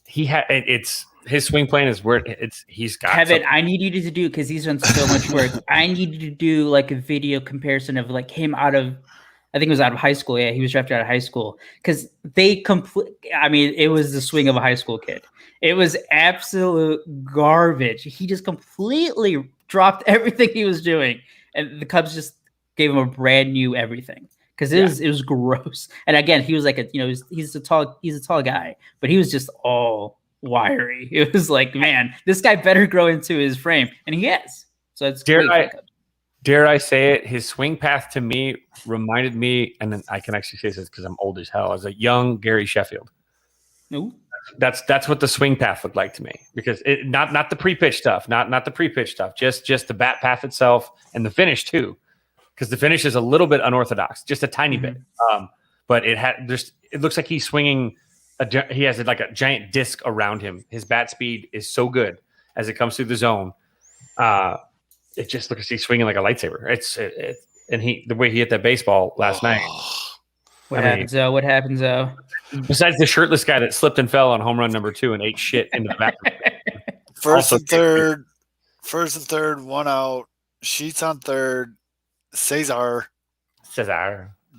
his swing plan is where he's got. Kevin, I need you to do, because he's done so much work. I need you to do like a video comparison of like him out of, I think it was out of high school. Yeah, he was drafted out of high school, because it was the swing of a high school kid. It was absolute garbage. He just completely dropped everything he was doing, and the Cubs just gave him a brand new everything, because it was gross. And again, he was like he's a tall guy, but he was just all wiry. It was like, man, this guy better grow into his frame, and he has. So it's dare I say it? His swing path to me reminded me, and then I can actually say this because I'm old as hell, as a young Gary Sheffield. Ooh. That's what the swing path looked like to me, because not the pre-pitch stuff, not the pre-pitch stuff, just the bat path itself and the finish too, because the finish is a little bit unorthodox, just a tiny bit. But it looks like he's swinging. He has like a giant disc around him. His bat speed is so good as it comes through the zone. It just looks like he's swinging like a lightsaber. And the way he hit that baseball last night. What happens though? Besides the shirtless guy that slipped and fell on home run number 2 and ate shit into the back. First and third, 1 out. Sheets on third. Cesar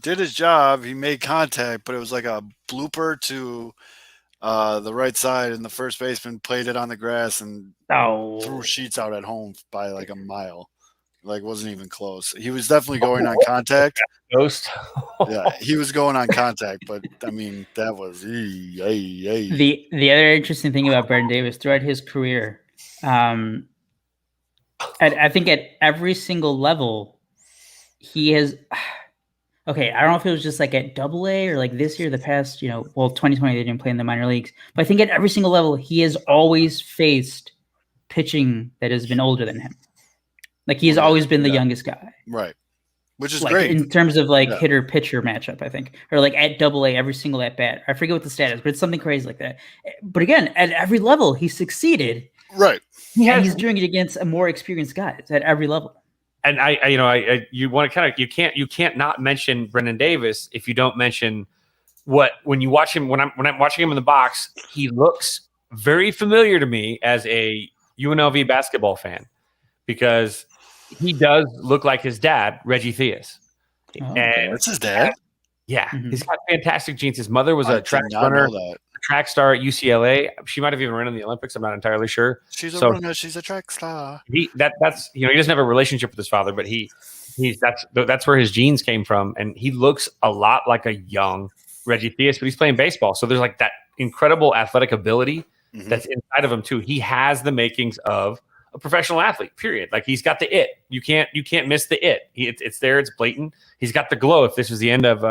did his job. He made contact, but it was like a blooper to the right side, and the first baseman played it on the grass and threw Sheets out at home by like a mile. Like, wasn't even close. He was definitely going on contact. Ghost. Yeah, he was going on contact, but I mean, that was The other interesting thing about Brennen Davis throughout his career, I think at every single level, he has. Okay, I don't know if it was just like at AA or like this year, the past, 2020 they didn't play in the minor leagues, but I think at every single level he has always faced pitching that has been older than him. Like he's always been the youngest guy, right? Which is like, great in terms of like hitter pitcher matchup, I think, or like at AA every single at bat. I forget what the stat is, but it's something crazy like that. But again, at every level he succeeded, right? And he's doing it against a more experienced guys at every level. And you want to you can't not mention Brennen Davis if you don't mention when you watch him when I'm watching him in the box, he looks very familiar to me as a UNLV basketball fan, because he does look like his dad, Reggie Theus. And that's his dad. Yeah, he's got fantastic genes. His mother was a track runner, track star at UCLA. She might have even run in the Olympics. I'm not entirely sure. She's a runner. She's a track star. He doesn't have a relationship with his father, but that's where his genes came from, and he looks a lot like a young Reggie Theus, but he's playing baseball. So there's like that incredible athletic ability that's inside of him too. He has the makings of a professional athlete, period. Like he's got the it. You can't miss the it. It's there. It's blatant. He's got the glow. If this was the end of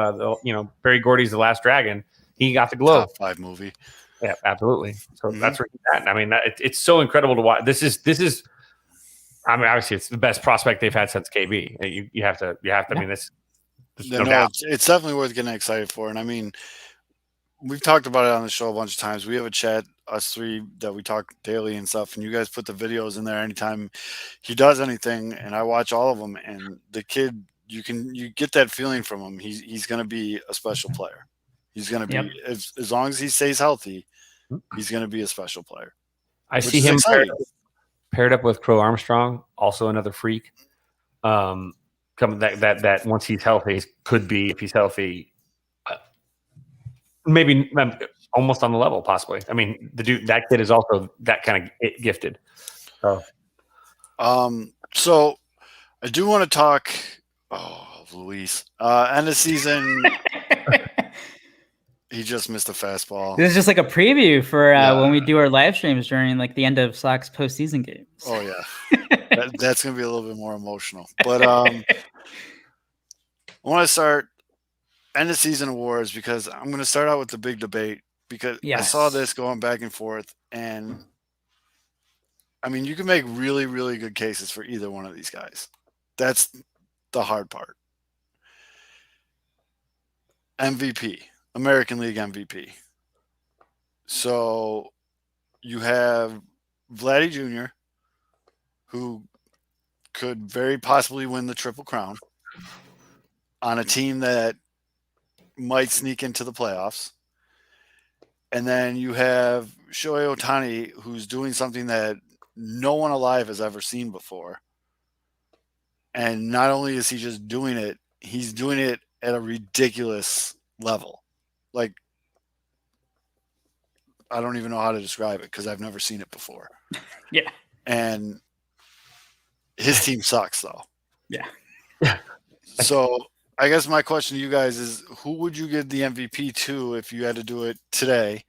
Barry Gordy's The Last Dragon, he got the glow. Top 5 movie. Yeah, absolutely. So that's where he's at. I mean, it's so incredible to watch. This is. I mean, obviously, it's the best prospect they've had since KB. You have to. I mean, this. No doubt. It's definitely worth getting excited for. And I mean, we've talked about it on the show a bunch of times. We have a chat, us three, that we talk daily and stuff. And you guys put the videos in there anytime he does anything, and I watch all of them. And the kid, you get that feeling from him. He's going to be a special player. He's going to be as long as he stays healthy, he's going to be a special player. I see him paired up with Crow Armstrong, also another freak. That once he's healthy, could be, if he's healthy, maybe almost on the level, possibly. I mean, that kid is also that kind of gifted. So I do want to talk. Oh, Luis, end of season. He just missed a fastball. This is just like a preview for when we do our live streams during like the end of Sox postseason games. Oh yeah, that's gonna be a little bit more emotional. But I want to start end of season awards because I'm going to start out with the big debate because I saw this going back and forth, and I mean you can make really, really good cases for either one of these guys. That's the hard part. MVP, American League MVP. So you have Vladdy Jr., who could very possibly win the Triple Crown on a team that might sneak into the playoffs. And then you have Shohei Ohtani, who's doing something that no one alive has ever seen before. And not only is he just doing it, he's doing it at a ridiculous level. Like, I don't even know how to describe it because I've never seen it before. Yeah. And his team sucks, though. Yeah. So I guess my question to you guys is, who would you give the MVP to if you had to do it today?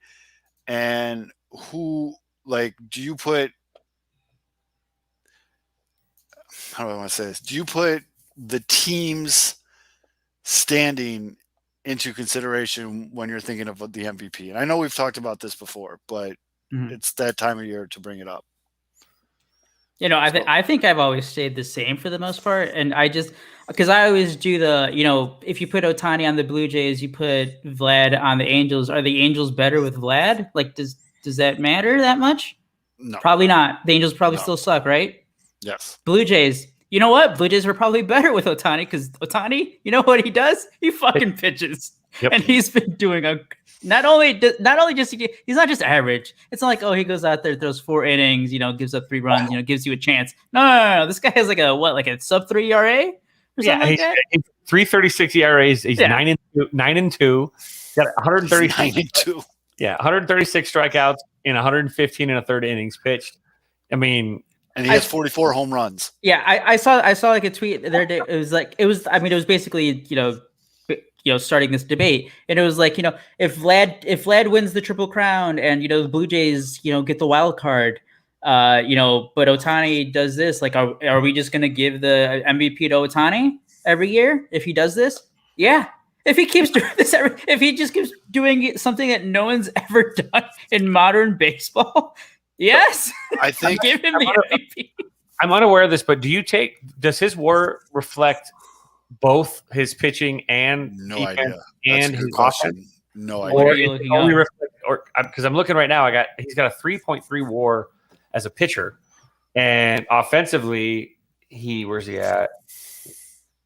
And who, like, do you put – how do I want to say this? Do you put the team's standing into consideration when you're thinking of the MVP? And I know we've talked about this before, but it's that time of year to bring it up. You know, I think I've always stayed the same for the most part. And I just – because I always do the – you know, if you put Ohtani on the Blue Jays, you put Vlad on the Angels. Are the Angels better with Vlad? Like, does that matter that much? No. Probably not. The Angels probably still suck, right? Yes. Blue Jays. You know what? Blue Jays were probably better with Ohtani because Ohtani, you know what he does? He fucking pitches. Yep. And he's been doing a – not only just he's not just average. It's not like, oh, he goes out there, throws 4 innings, you know, gives up 3 runs, you know, gives you a chance. No. This guy has like a sub 3 ERA or something like that. He's 3.36 ERAs. He's 9-2. Got 136. Yeah, 136 strikeouts in 115 and a third innings pitched. I mean, and he has 44 home runs. Yeah, I saw like a tweet the other day. It was basically, you know, starting this debate, and it was like, you know, if Vlad wins the Triple Crown and, you know, the Blue Jays, you know, get the wild card, you know, but Ohtani does this, like, are we just going to give the MVP to Ohtani every year if he does this? Yeah. If he keeps doing this, if he just keeps doing something that no one's ever done in modern baseball, yes, I think give him the MVP. I'm unaware of this, but does his WAR reflect both his pitching and no idea and his offense? No Or idea. Because I'm looking right now, he's got a 3.3 WAR as a pitcher, and offensively, where's he at?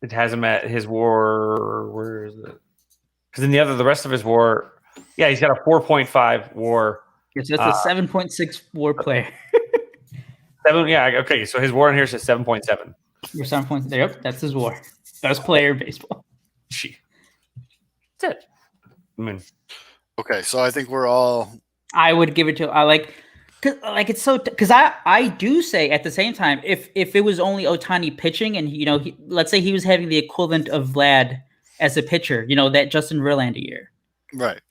It has him at his WAR. Where is it? Because in the rest of his WAR, he's got a 4.5 WAR. Yes, that's a 7.6 WAR player. 7, okay. So his WAR in here says 7.7. Your 7 points there. Yep, that's his WAR. Best player in baseball. That's it. I mean, okay, so I think we're all. I would give it to. I like, cause it's so. Because I do say at the same time, if it was only Ohtani pitching, and, you know, let's say he was having the equivalent of Vlad as a pitcher, you know, that Justin Verlander year. Right.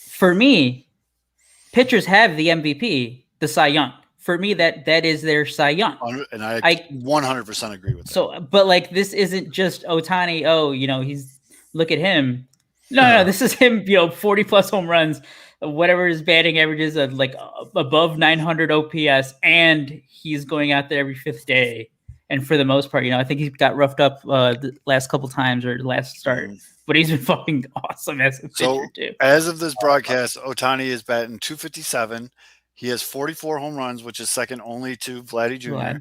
For me, pitchers have the MVP, the Cy Young. For me, that is their Cy Young. And I 100% agree with that. So, but like, this isn't just Ohtani. Oh, you know, look at him. No, this is him, you know, 40 plus home runs, whatever his batting average is, like above 900 OPS, and he's going out there every 5th day. And for the most part, you know, I think he got roughed up the last couple times or last start, but he's been fucking awesome as a pitcher too. As of this broadcast, Ohtani is batting .257. He has 44 home runs, which is second only to Vladdy Jr.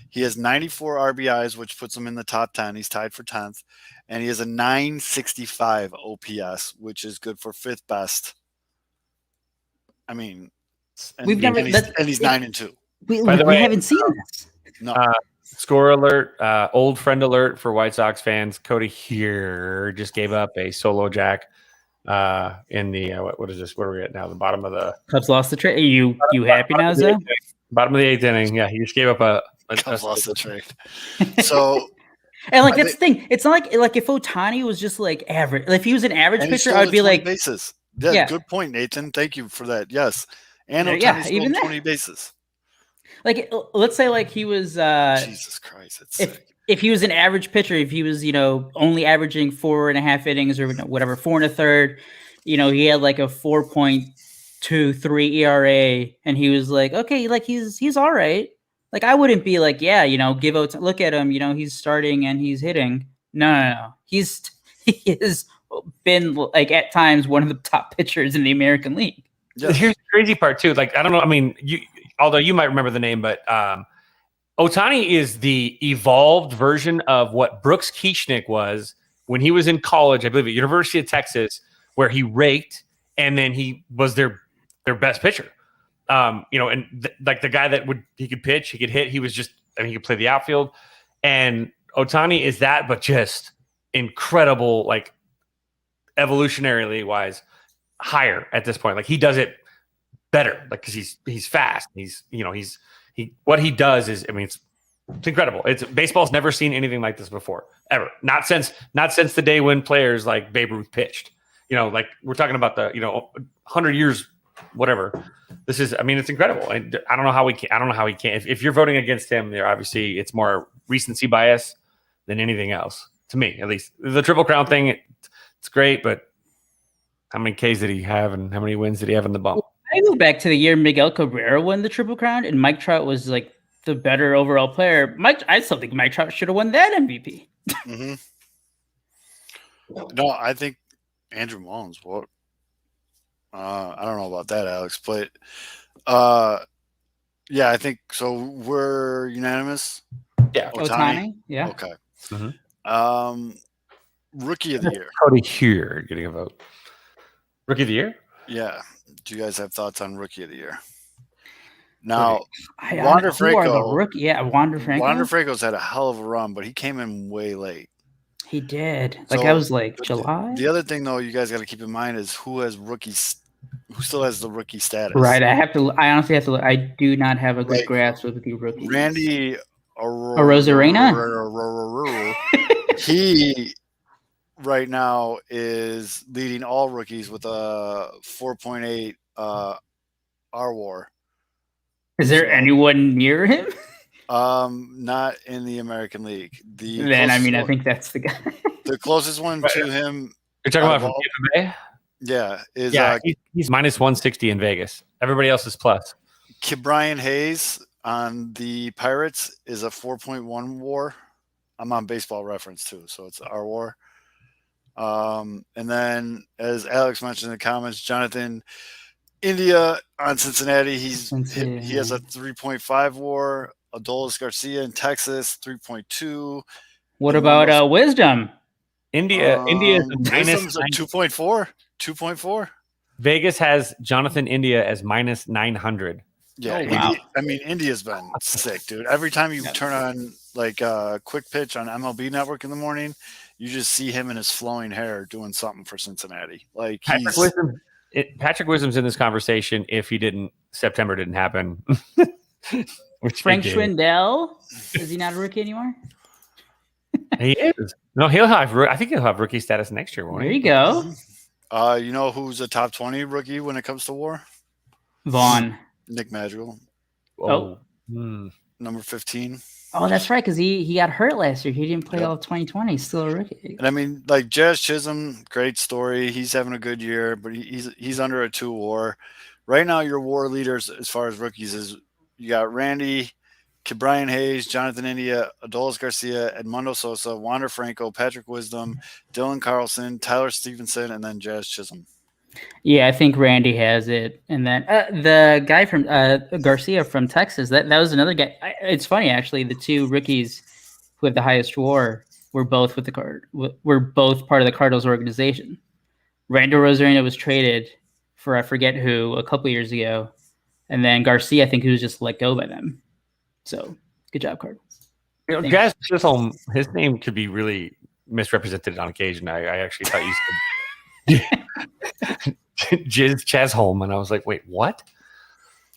He has 94 RBIs, which puts him in the top 10. He's tied for 10th. And he has a 965 OPS, which is good for 5th best. I mean, and he's 9-2. We haven't seen this. No. Score alert, old friend alert for White Sox fans. Cody here just gave up a solo jack in the what is this? Where are we at now? The bottom of the Cubs lost the trade. You happy now, Zoe? Bottom of the 8th inning. Yeah, he just gave up a Cubs lost the trade. So, and like, that's the thing. It's not like if Ohtani was just like average. Like, if he was an average pitcher, I'd be like, bases. Yeah. Good point, Nathan. Thank you for that. Yes. And Yeah, Otani even stole that. 20 bases. Like, let's say like he was Jesus Christ, that's if sick. if he was an average pitcher, if he was only averaging 4.5 innings or whatever, 4 1/3, he had like a 4.23 ERA, and he was like, okay, like he's all right. Like I wouldn't be like, yeah, look at him, he's starting and he's hitting. No. He has been like at times one of the top pitchers in the American League. Yes. Here's the crazy part too. Like I don't know. I mean, although you might remember the name, but Otani is the evolved version of what Brooks Keichnick was when he was in college, I believe, at University of Texas, where he raked and then he was their best pitcher. Like the guy that he could pitch, he could hit. He was he could play the outfield. And Otani is that, but just incredible, like evolutionarily wise, higher at this point. Like he does it better, like because he's fast. What he does is, I mean, it's incredible. Baseball's never seen anything like this before, ever. Not since the day when players like Babe Ruth pitched. Like we're talking about the 100 years, whatever. This is, I mean, it's incredible. I don't know how he can. If you're voting against him, there obviously it's more recency bias than anything else. To me, at least, the Triple Crown thing, it's great, but how many Ks did he have, and how many wins did he have in the bump? I go back to the year Miguel Cabrera won the Triple Crown, and Mike Trout was like the better overall player. I still think Mike Trout should have won that MVP. Mm-hmm. No, I think Andrew Mullins. What? I don't know about that, Alex, but yeah, I think so. We're unanimous. Yeah, Otani. Yeah. Okay. Mm-hmm. Rookie of the year. Cody here getting a vote. Rookie of the year. Yeah. Do you guys have thoughts on Rookie of the Year? Now, Wander Franco. Rookie. Yeah, Wander Franco. Wander Franco's had a hell of a run, but he came in way late. He did. Like I was like July. The other thing, though, you guys got to keep in mind is who still has the rookie status. Right. I honestly have to look. I do not have a good grasp of the rookies. Randy Arozarena. He right now is leading all rookies with a 4.8 RWAR. Is there anyone near him? Not in the American League. I think that's the guy. The closest one to him. You're talking about from Tampa Bay? Yeah, he's minus 160 in Vegas. Everybody else is plus. Brian Hayes on the Pirates is a 4.1 WAR. I'm on Baseball Reference too, so it's our WAR. And then, as Alex mentioned in the comments, Jonathan India on Cincinnati, he has a 3.5 WAR. Adolis Garcia in Texas, 3.2. What about Wisdom? India is Wisdom's a 2.4. 2.4. Vegas has Jonathan India as minus 900. Yeah, wow. India's been sick, dude. Every time you turn on like a quick pitch on MLB Network in the morning, you just see him in his flowing hair doing something for Cincinnati. Like Patrick Wisdom's in this conversation. If September didn't happen. Frank Schwindel, is he not a rookie anymore? He is. No, I think he'll have rookie status next year. There you go. You know who's a top 20 rookie when it comes to WAR? Vaughn. Nick Madrigal. Number 15. Oh, that's right, because he got hurt last year. He didn't play all of 2020. He's still a rookie. And I mean, like Jazz Chisholm, great story. He's having a good year, but he's under a 2 WAR. Right now, your WAR leaders as far as rookies is you got Randy, Brian Hayes, Jonathan India, Adolis Garcia, Edmundo Sosa, Wander Franco, Patrick Wisdom, Dylan Carlson, Tyler Stevenson, and then Jazz Chisholm. Yeah, I think Randy has it. And then the guy from Garcia from Texas, that was another guy. It's funny, actually. The two rookies who have the highest WAR were both both part of the Cardinals organization. Randy Arozarena was traded for I forget who a couple years ago. And then Garcia, I think, he was just let go by them. So, good job, Cardinals. Jazz Chisholm, his name could be really misrepresented on occasion. I actually thought you said Chazholm, and I was like, wait, what?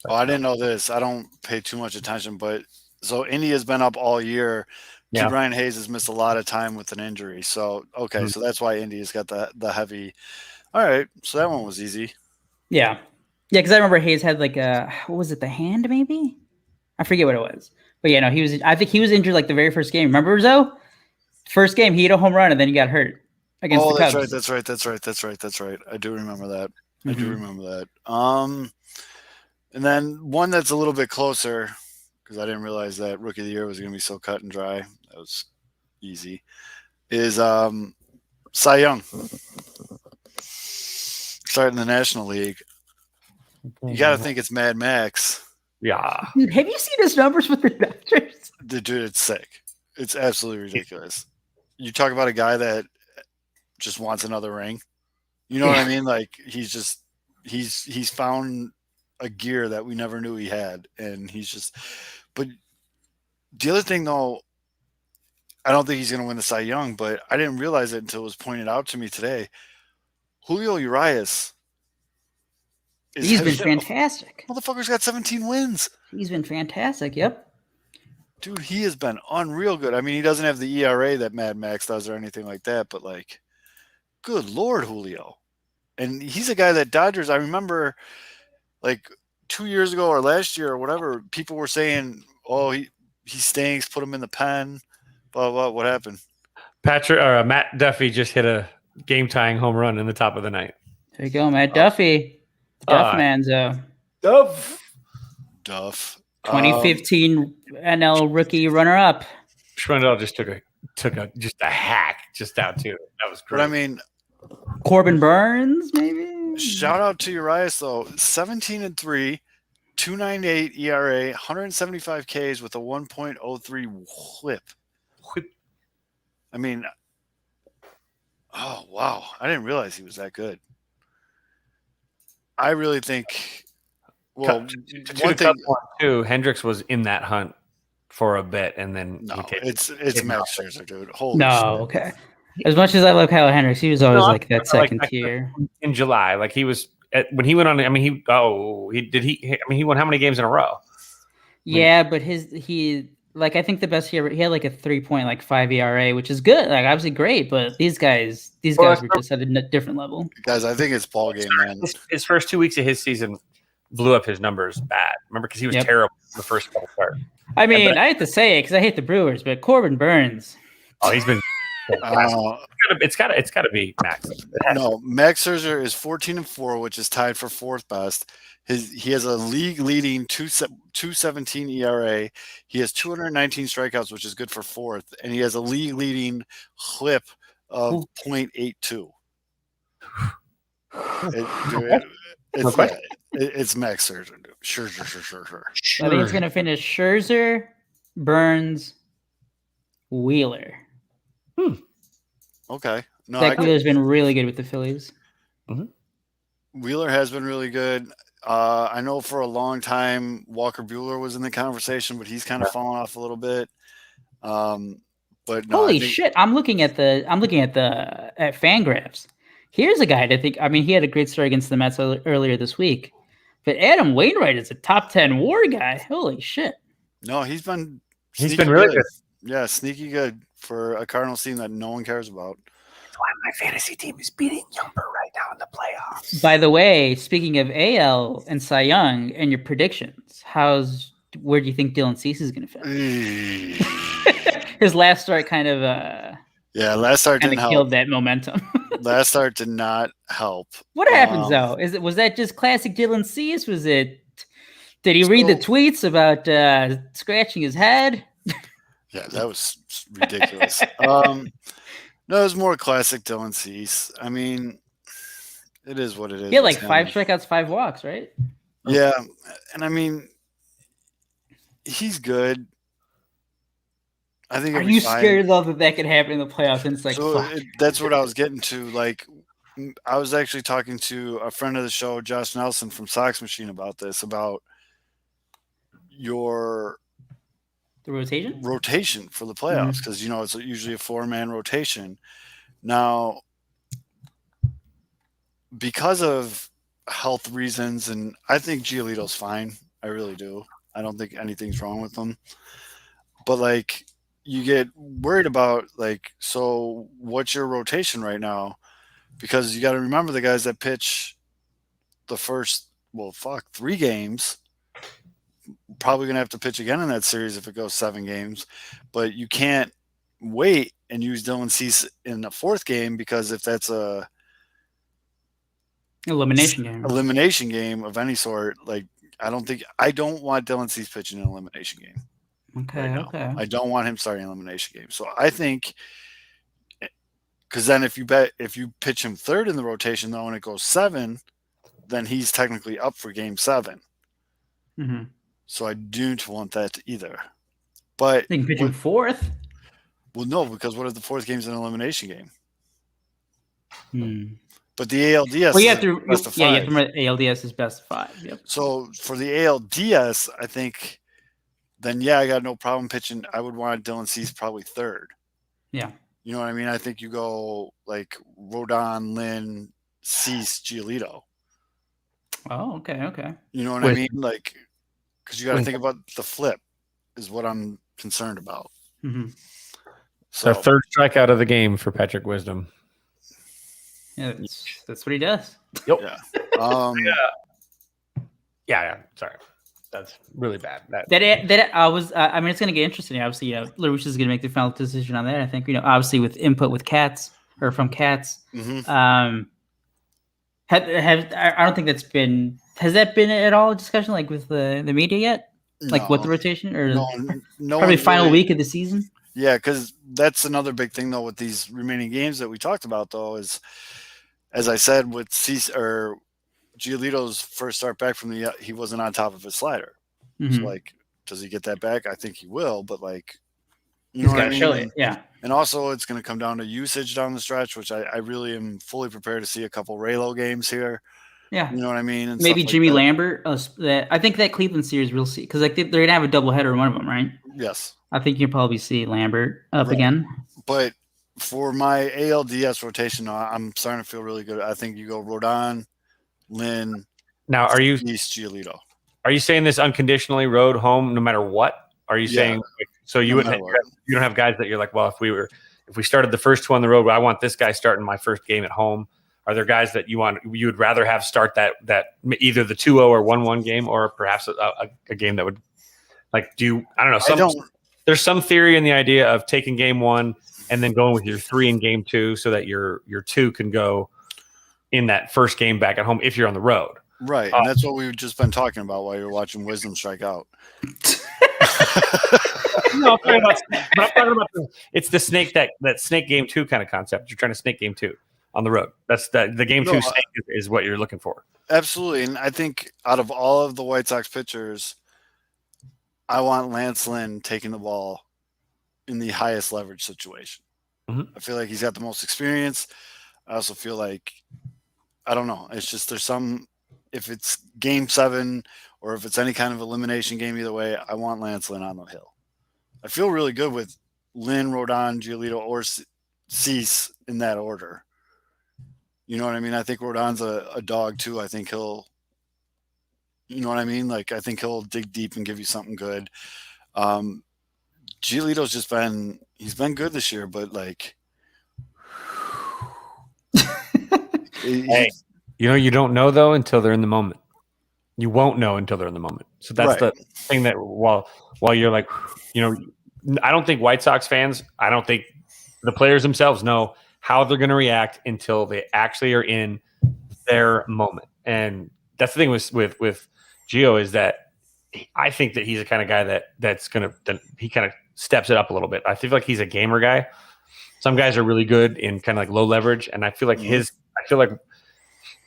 Oh, I didn't know this. I don't pay too much attention, but so India's been up all year. Yeah. Brian Hayes has missed a lot of time with an injury. So, okay, so that's why India's got the heavy All right, so that one was easy. Yeah. Yeah, because I remember Hayes had like what was it, the hand maybe? I forget what it was. But yeah, no, I think he was injured like the very first game. Remember, Zoe? First game, he hit a home run and then he got hurt against the Oh, that's Cubs. right. That's right. I do remember that. I do Mhm. remember that. And then one that's a little bit closer, because I didn't realize that Rookie of the Year was going to be so cut and dry. That was easy. Is Cy Young starting the National League? You got to think it's Mad Max. Yeah. Dude, have you seen his numbers with the Dodgers? Dude, it's sick. It's absolutely ridiculous. You talk about a guy that just wants another ring. You know what I mean? Like he's found a gear that we never knew he had, and he's just. But the other thing, though, I don't think he's going to win the Cy Young, but I didn't realize it until it was pointed out to me today. Julio Urias. He's been fantastic. Motherfucker's got 17 wins. He's been fantastic. Yep. Dude, he has been unreal good. I mean, he doesn't have the ERA that Mad Max does or anything like that, but like, good Lord, Julio. And he's a guy that Dodgers, I remember like 2 years ago or last year or whatever, people were saying, oh, he stinks, put him in the pen, blah, blah, what happened? Matt Duffy just hit a game-tying home run in the top of the ninth. There you go, Matt Duffy. Duff Manzo. Duff. 2015 NL rookie runner-up. Schwindel just took a hack just out too. That was great. But I mean, Corbin Burns, maybe. Shout out to Urias though. 17-3, 2.98 ERA, 175 Ks with a 1.03 whip. I mean, oh wow! I didn't realize he was that good. I really think. Well, one thing too. Hendricks was in that hunt for a bit, and then it's Max Scherzer, dude. Holy no, shit. okay. As much as I love Kyle Hendricks, he was always like that second tier. In July, like he was when he went on. I mean, he won how many games in a row? Yeah, but I think the best year he had like a 3.5 ERA, which is good, like obviously great. But these guys were just at a different level. Guys, I think it's ball game, man. His first 2 weeks of his season blew up his numbers bad. Remember, because he was terrible in the first couple starts. I mean, I hate to say it because I hate the Brewers, but Corbin Burns. Oh, he's been. It's got to be Max. No, Max Scherzer is 14-4, which is tied for fourth best. He has a league leading 2.17 ERA. He has 219 strikeouts, which is good for fourth, and he has a league leading clip of 0.82. It's Max Scherzer. Scherzer. I think it's gonna finish Scherzer, Burns, Wheeler. Okay. No, Zach Wheeler's been really good with the Phillies. Mm-hmm. Wheeler has been really good. I know for a long time Walker Buehler was in the conversation, but he's kind of fallen off a little bit. But no, holy shit! I'm looking at Fangraphs. Here's a guy to think. I mean, he had a great story against the Mets earlier this week. But Adam Wainwright is a top 10 WAR guy. Holy shit! No, he's been really good. Yeah, sneaky good for a Cardinals team that no one cares about. That's why my fantasy team is beating Yumper right now in the playoffs. By the way, speaking of AL and Cy Young and your predictions, where do you think Dylan Cease is going to finish? His last start kind of last start didn't help. Killed that momentum. Last start did not help. What happens though? Was that just classic Dylan Cease? Did he read the tweets about scratching his head? Yeah, that was ridiculous. No, it was more classic Dylan Cease. I mean, it is what it is. He had like 5 strikeouts, 5 walks, right? Yeah, and I mean, he's good. I think. Are you scared though that could happen in the playoffs? And it's like, that's what I was getting to. Like, I was actually talking to a friend of the show, Josh Nelson from Sox Machine, about this, about the rotation for the playoffs, because it's usually a 4-man rotation. Now, because of health reasons, and I think Giolito's fine. I really do. I don't think anything's wrong with him. But like, you get worried about like, so what's your rotation right now? because you got to remember the guys that pitch the first 3 games probably going to have to pitch again in that series if it goes 7 games, but you can't wait and use Dylan Cease in the 4th game, because if that's a elimination game of any sort, like I don't want Dylan Cease pitching an elimination game. Okay, right now. okay. I don't want him starting an elimination game. So I think, because then if you pitch him 3rd in the rotation though, and it goes 7, then he's technically up for game 7. Mm-hmm. So I don't want that either. But They can pitch him 4th. Well, no, because what if the 4th game's an elimination game? Hmm. But the ALDS Well, you is have to. best of Yeah, 5. you have to remember ALDS is best of 5. Yep. So for the ALDS, I think then I got no problem pitching. I would want Dylan Cease probably 3rd. Yeah. You know what I mean? I think you go like Rodon, Lynn, Cease, Giolito. Oh, okay. You know what I mean? Like, because you got to think about the flip is what I'm concerned about. Mm-hmm. So 3rd strikeout of the game for Patrick Wisdom. Yeah, that's what he does. Yep. Yeah. Yeah. Sorry, that's really bad. I mean, it's going to get interesting. Obviously, LaRouche is going to make the final decision on that. I think, obviously with input with Cats or from Cats. Mm-hmm. I don't think has that been at all a discussion like with the media yet? Like with the rotation or no probably final week of the season? Yeah, because that's another big thing though with these remaining games that we talked about though is, as I said, with Giolito's first start back from he wasn't on top of his slider. Mm-hmm. So like, does he get that back? I think he will, but like, he's got to show it. Yeah. And also it's going to come down to usage down the stretch, which I really am fully prepared to see a couple Raylo games here. Yeah. You know what I mean? And maybe Jimmy like Lambert. I think that Cleveland series we'll see, because like they're going to have a doubleheader in one of them, right? Yes. I think you'll probably see Lambert up again. But for my ALDS rotation, I'm starting to feel really good. I think you go Rodon, Lynn. Now, are you Giolito? Are you saying this unconditionally road home no matter what? Are you saying so you wouldn't you don't have guys that you're like, well, if we started the first 2 on the road, I want this guy starting my first game at home. Are there guys that you would rather have start that either the 2-0 or 1-1 game, or perhaps a game that would like I don't know. There's some theory in the idea of taking game 1 and then going with your 3 in game 2 so that your 2 can go in that first game back at home if you're on the road. Right. And that's what we've just been talking about while you're watching Wisdom strike out. No, I'm talking about it's the snake that snake game 2 kind of concept. You're trying to snake game 2 on the road. That's the game 2 snake is what you're looking for. Absolutely. And I think out of all of the White Sox pitchers, I want Lance Lynn taking the ball in the highest leverage situation. Mm-hmm. I feel like he's got the most experience. I also feel like, I don't know, it's just if it's game 7 or if it's any kind of elimination game, either way, I want Lance Lynn on the hill. I feel really good with Lynn, Rodon, Giolito, or Cease in that order. You know what I mean? I think Rodon's a dog too. I think he'll, you know what I mean? Like, I think he'll dig deep and give you something good. Giolito's he's been good this year, but like, hey, you don't know though until they're in the moment. You won't know until they're in the moment. So that's the thing that while you're like, I don't think White Sox fans, I don't think the players themselves know how they're going to react until they actually are in their moment. And that's the thing with Gio is that I think that he's the kind of guy that's going to he kind of steps it up a little bit. I feel like he's a gamer guy. Some guys are really good in kind of like low leverage, and I feel like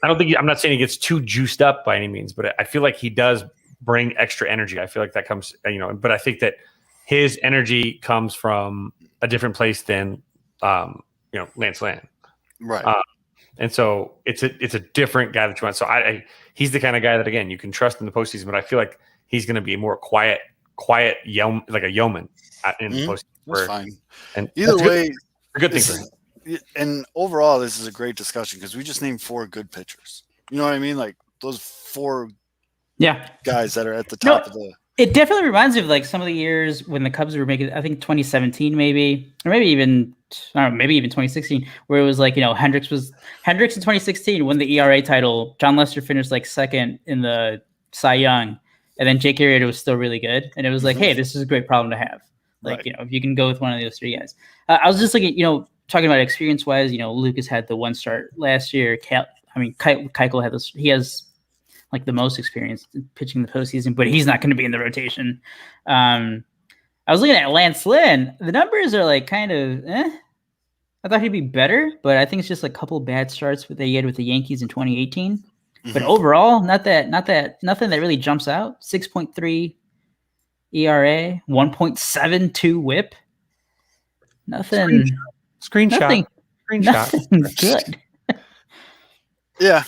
I'm not saying he gets too juiced up by any means, but I feel like he does bring extra energy. I feel like that comes, but I think that his energy comes from a different place than, Lance Lynn. Right. And so it's a different guy that you want. So he's the kind of guy that, again, you can trust in the postseason, but I feel like he's going to be more quiet like a yeoman in the postseason. That's fine. And either way, a good thing for him. And overall, this is a great discussion because we just named 4 good pitchers. You know what I mean? Like those 4 guys that are at the top of the. It definitely reminds me of like some of the years when the Cubs were making, I think 2017 maybe, or maybe even, I don't know, maybe even 2016, where it was like, Hendricks in 2016 won the ERA title. John Lester finished like second in the Cy Young, and then Jake Arrieta was still really good. And it was like, hey, this is a great problem to have. Like, Right. if you can go with one of those three guys. I was just looking, talking about experience wise, Lucas had the one start last year. Keuchel had this, he has like the most experience pitching the postseason, but he's not going to be in the rotation. I was looking at Lance Lynn. The numbers are like kind of, I thought he'd be better, but I think it's just a couple bad starts that he had with the Yankees in 2018. But overall, nothing that really jumps out. 6.3 ERA, 1.72 WHIP. Nothing. Screenshot. Nothing good. Yeah.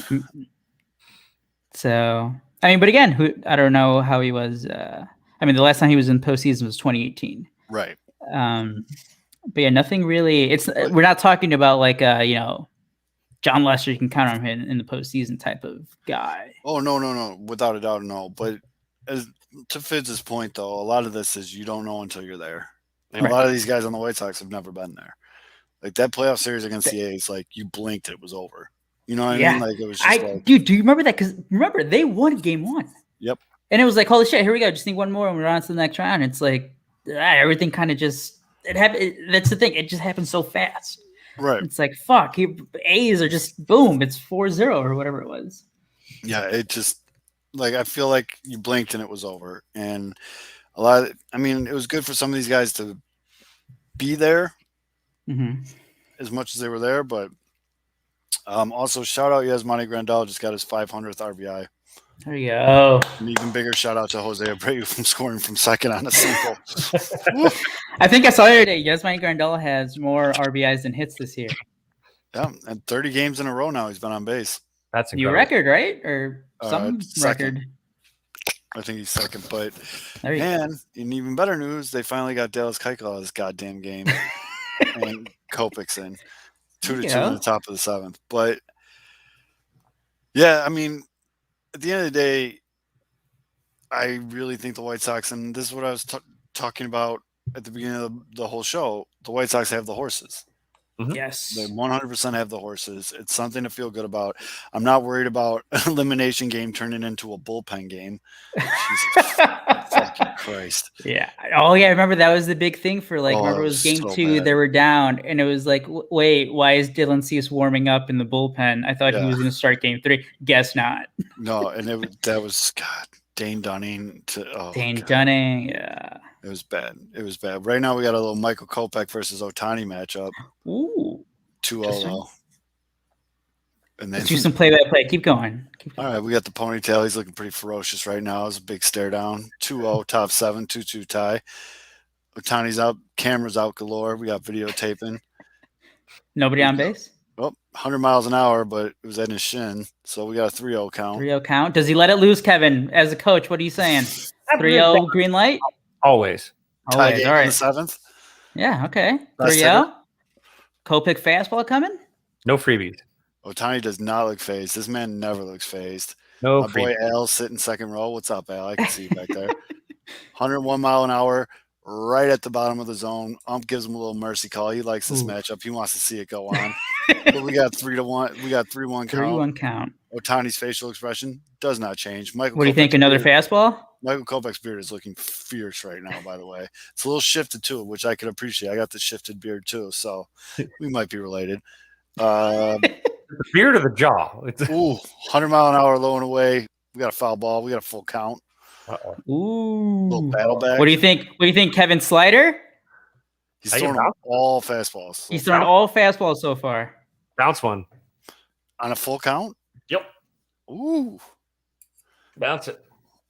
So, but again, I don't know how he was. The last time he was in postseason was 2018. Right. But yeah, nothing really. We're not talking about like John Lester. You can count on him in the postseason type of guy. Oh no, without a doubt, no. But to Fitz's point, though, a lot of this is you don't know until you're there. And Right. A lot of these guys on the White Sox have never been there. Like that playoff series against the A's, like you blinked, it was over. You know what I mean? Like it was just dude, do you remember that? Because remember, they won game one. Yep. And it was like, holy shit, here we go. Just need one more and we're on to the next round. It's like everything kind of just it happened. That's the thing. It just happened so fast. Right. It's like fuck. A's are just boom. It's 4-0 or whatever it was. Yeah, it just like I feel like you blinked and it was over. And a lot of, it was good for some of these guys to be there as much as they were there, but also shout out Yasmani Grandal just got his 500th RBI. There you go. An even bigger shout out to Jose Abreu from scoring from second on a single. I think I saw the other day. Yasmani Grandal has more RBIs than hits this year. Yeah, and 30 games in a row now he's been on base. That's New incredible. record, right? Or some second. record. I think he's second, but There you go. and in even better news, they finally got Dallas Keuchel out this goddamn game, and Kopech's in 2-2 in the top of the seventh. But yeah, at the end of the day, I really think the White Sox, and this is what I was talking about at the beginning of the whole show. The White Sox have the horses. Yes. They 100% have the horses. It's something to feel good about. I'm not worried about an elimination game turning into a bullpen game. Jesus fucking Christ. Yeah. Oh, yeah. I remember that was the big thing for remember it was game so 2. bad. They were down, and it was like, wait, why is Dylan Cease warming up in the bullpen? I thought he was going to start game 3. Guess not. No, and that was God. Dane Dunning Dunning. Yeah. It was bad. It was bad. Right now we got a little Michael Kopech versus Ohtani matchup. Ooh. 2-0. And then Let's do some play-by-play. Keep going. All right, we got the ponytail. He's looking pretty ferocious right now. It's a big stare down. 2-0, top 7, 2-2 tie. Ohtani's out. Camera's out galore. We got videotaping. Nobody on base? Well, 100 miles an hour, but it was at his shin. So we got a 3-0 count. 3-0 count. Does he let it loose, Kevin? As a coach, what are you saying? 3-0 green light? Always. Tie game All right. in the 7th. Yeah, okay. Last 3-0. Kopech fastball coming? No freebies. Ohtani does not look phased. This man never looks phased. No My boy Al sitting second row. What's up, Al? I can see you back there. 101 mile an hour, right at the bottom of the zone. Ump gives him a little mercy call. He likes this matchup. He wants to see it go on. But we got 3-1. We got 3-1 count. 3-1 count. Otani's facial expression does not change. What do you think? Another fastball? Michael Kopech's beard is looking fierce right now, by the way. It's a little shifted too, which I can appreciate. I got the shifted beard too, so we might be related. The beard or the jaw? 100 mile an hour low and away. We got a foul ball. We got a full count. Ooh. Little battle back. What do you think, Kevin Slider? He's throwing all fastballs. He's thrown all fastballs so far. Bounce one. On a full count? Yep. Ooh. Bounce it.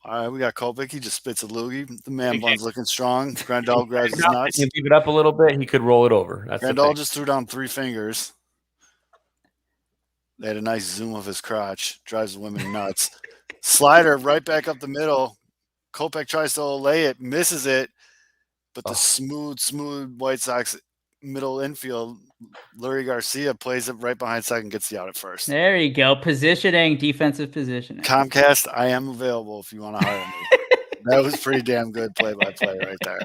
All right, we got Kopech. He just spits a loogie. The man bun's looking strong. Grandal grabs his nuts. You leave it up a little bit, he could roll it over. That's Grandal just threw down 3 fingers. They had a nice zoom of his crotch. Drives the women nuts. Slider right back up the middle. Kopech tries to lay it, misses it. But the smooth White Sox middle infield, Lurie Garcia plays it right behind second, gets the out at first. There you go. Positioning, defensive positioning. Comcast, I am available if you want to hire me. That was pretty damn good play-by-play right there.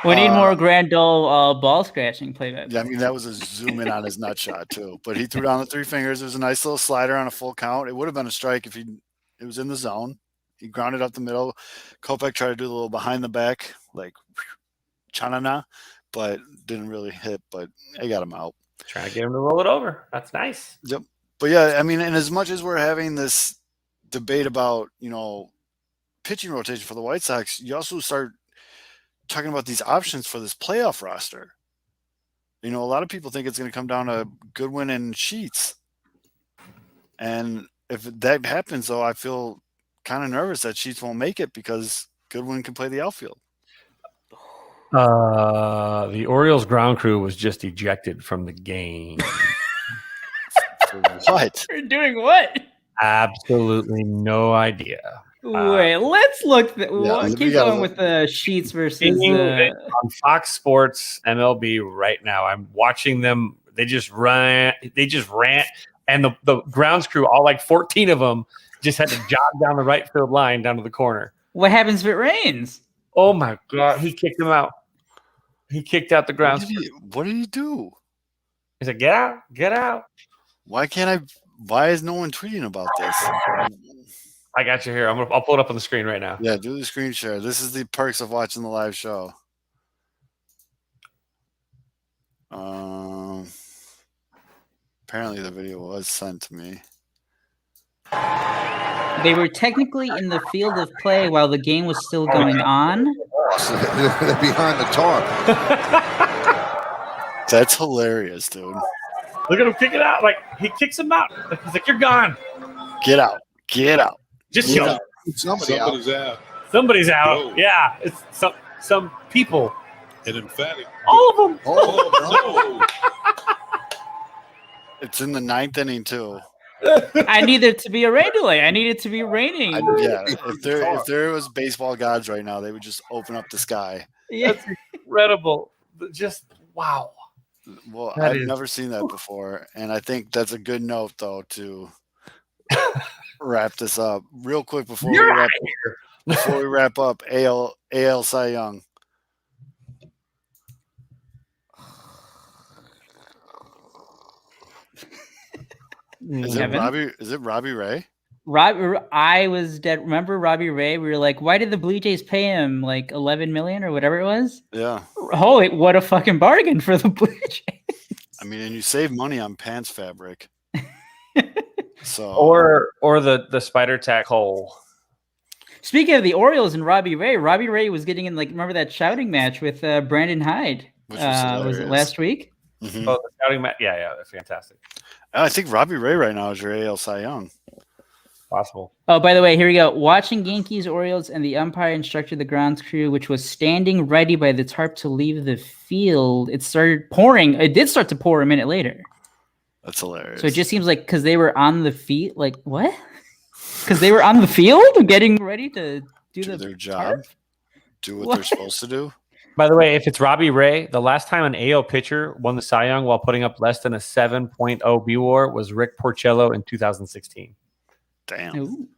We need more Grandol ball scratching play by. Yeah, I mean, that was a zoom in on his nut shot, too. But he threw down the 3 fingers. It was a nice little slider on a full count. It would have been a strike if it was in the zone. He grounded up the middle. Kopech tried to do a little behind the back, like chanana, but didn't really hit, but I got him out. Trying to get him to roll it over. That's nice. Yep. But yeah, I mean, and as much as we're having this debate about, pitching rotation for the White Sox, you also start talking about these options for this playoff roster. A lot of people think it's going to come down to Goodwin and Sheets. And if that happens, though, I feel kind of nervous that Sheets won't make it because Goodwin can play the outfield. The Orioles ground crew was just ejected from the game. What? We're doing what? Absolutely no idea. Wait, let's look. Keep going with the Sheets versus on Fox Sports MLB right now. I'm watching them. They just rant, and the grounds crew, all like 14 of them, just had to jog down the right field line down to the corner. What happens if it rains? Oh my God! He kicked him out. He kicked out the grounds. What did he do? He said, "Get out! Get out!" Why is no one tweeting about this? I got you here. I'll pull it up on the screen right now. Yeah, do the screen share. This is the perks of watching the live show. Apparently the video was sent to me. They were technically in the field of play while the game was still going on. They're behind the tarp. That's hilarious, dude. Look at him kick it out. Like he kicks him out. He's like, "You're gone. Get out. Get out." Just go." Somebody's out. Somebody's out. Whoa. Yeah, it's some people. An emphatic. All of them. Oh, It's in the 9th inning too. I need it to be a rain delay. I need it to be raining. Yeah, if there was baseball gods right now, they would just open up the sky. Yeah. That's incredible. Just wow. Well, That I've is- never seen that before, and I think that's a good note though to wrap this up real quick before we wrap up. AL Cy Young. Is it Robbie Ray? I was dead. Remember Robbie Ray? We were like, why did the Blue Jays pay him like 11 million or whatever it was? Yeah. Holy, what a fucking bargain for the Blue Jays. I mean, and you save money on pants fabric. So Or the spider tack hole. Speaking of the Orioles and Robbie Ray was getting in, like, remember that shouting match with Brandon Hyde? Which was Was it hilarious. last week? Mhm. Oh, the scouting match. Yeah, that's fantastic. I think Robbie Ray right now is your AL Cy Young. Possible. Oh, by the way, here we go. Watching Yankees, Orioles, and the umpire instructed the grounds crew, which was standing ready by the tarp to leave the field. It started pouring. It did start to pour a minute later. That's hilarious. So it just seems like because they were on the feet, like what? Because they were on the field getting ready to do their job, tarp? do what What? they're supposed to do. By the way, if it's Robbie Ray, the last time an AL pitcher won the Cy Young while putting up less than a 7.0 B WAR was Rick Porcello in 2016. Damn. Ooh.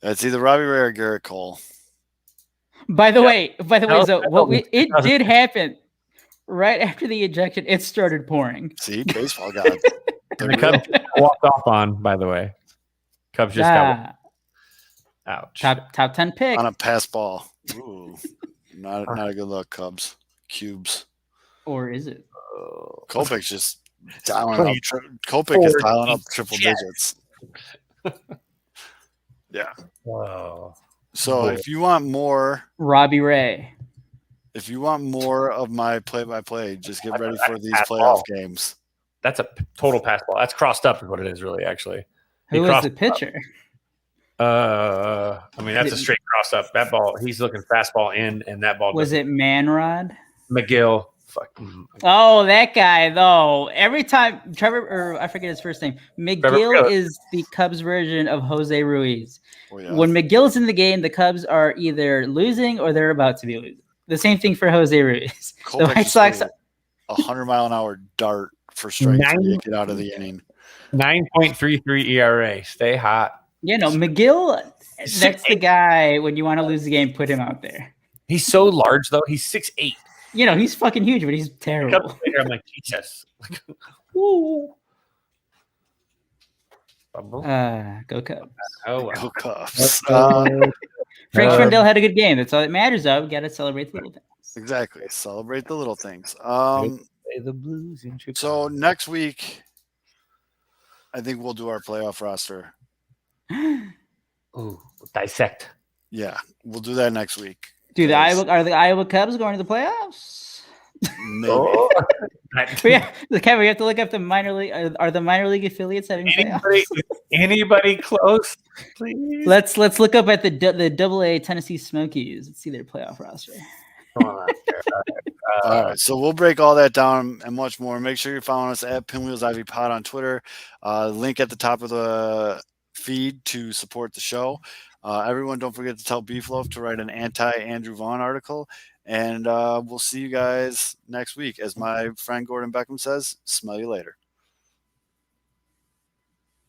That's either Robbie Ray or Garrett Cole. By the way, No, so it did happen right after the ejection. It started pouring. See, baseball god. They're The Cubs real. walked off on, by the way. Cubs just got ouch. Top 10 pick. On a pass ball. Ooh, not a good look, Cubs. Cubes. Or is it? Kopech's just dialing up. Kopech is dialing up triple digits. Yeah. Whoa. So if you want more, Robbie Ray. if you want more of my play-by-play, just get ready for these Pass playoff ball. games. That's a total pass ball. That's crossed up is what it is, really, actually. He Who is crossed the pitcher? I mean, that's a straight cross up. That ball, he's looking fastball in, and that ball Was it Manrod? McGill. Fucking Oh, that guy, though. Every time Trevor, or I forget his first name, McGill McGill. is the Cubs version of Jose Ruiz. Oh, yeah. When McGill's in the game, the Cubs are either losing or they're about to be losing. The same thing for Jose Ruiz. The Kopech White just Sox. threw a 100-mile-an-hour dart for strikes when you get out of the inning. 9.33 ERA. Stay hot. Yeah, no, McGill. That's the guy when you want to lose the game, put him out there. He's so large though. He's 6'8". You know, he's fucking huge, but he's terrible. I'm like, Jesus. Woo. Go Cubs. Oh, wow. Go Cubs. Frank Schwindel had a good game. That's all that matters, though. We got to celebrate the little things. Exactly. Celebrate the little things. The Blues in Chicago. So next week, I think we'll do our playoff roster. Ooh, dissect. Yeah, we'll do that next week. Dude, the Iowa Cubs going to the playoffs? Maybe. Oh. Kevin, we have to look up the minor league. Are the minor league affiliates having playoffs? Anybody close? Please. Let's look up at the AA Tennessee Smokies. Let's see their playoff roster. Come on. All right, so we'll break all that down and much more. Make sure you're following us at Pinwheels Ivy Pod on Twitter. Link at the top of the feed to support the show. Everyone, don't forget to tell Beefloaf to write an anti-Andrew Vaughn article. And we'll see you guys next week. As my friend Gordon Beckham says, smell you later.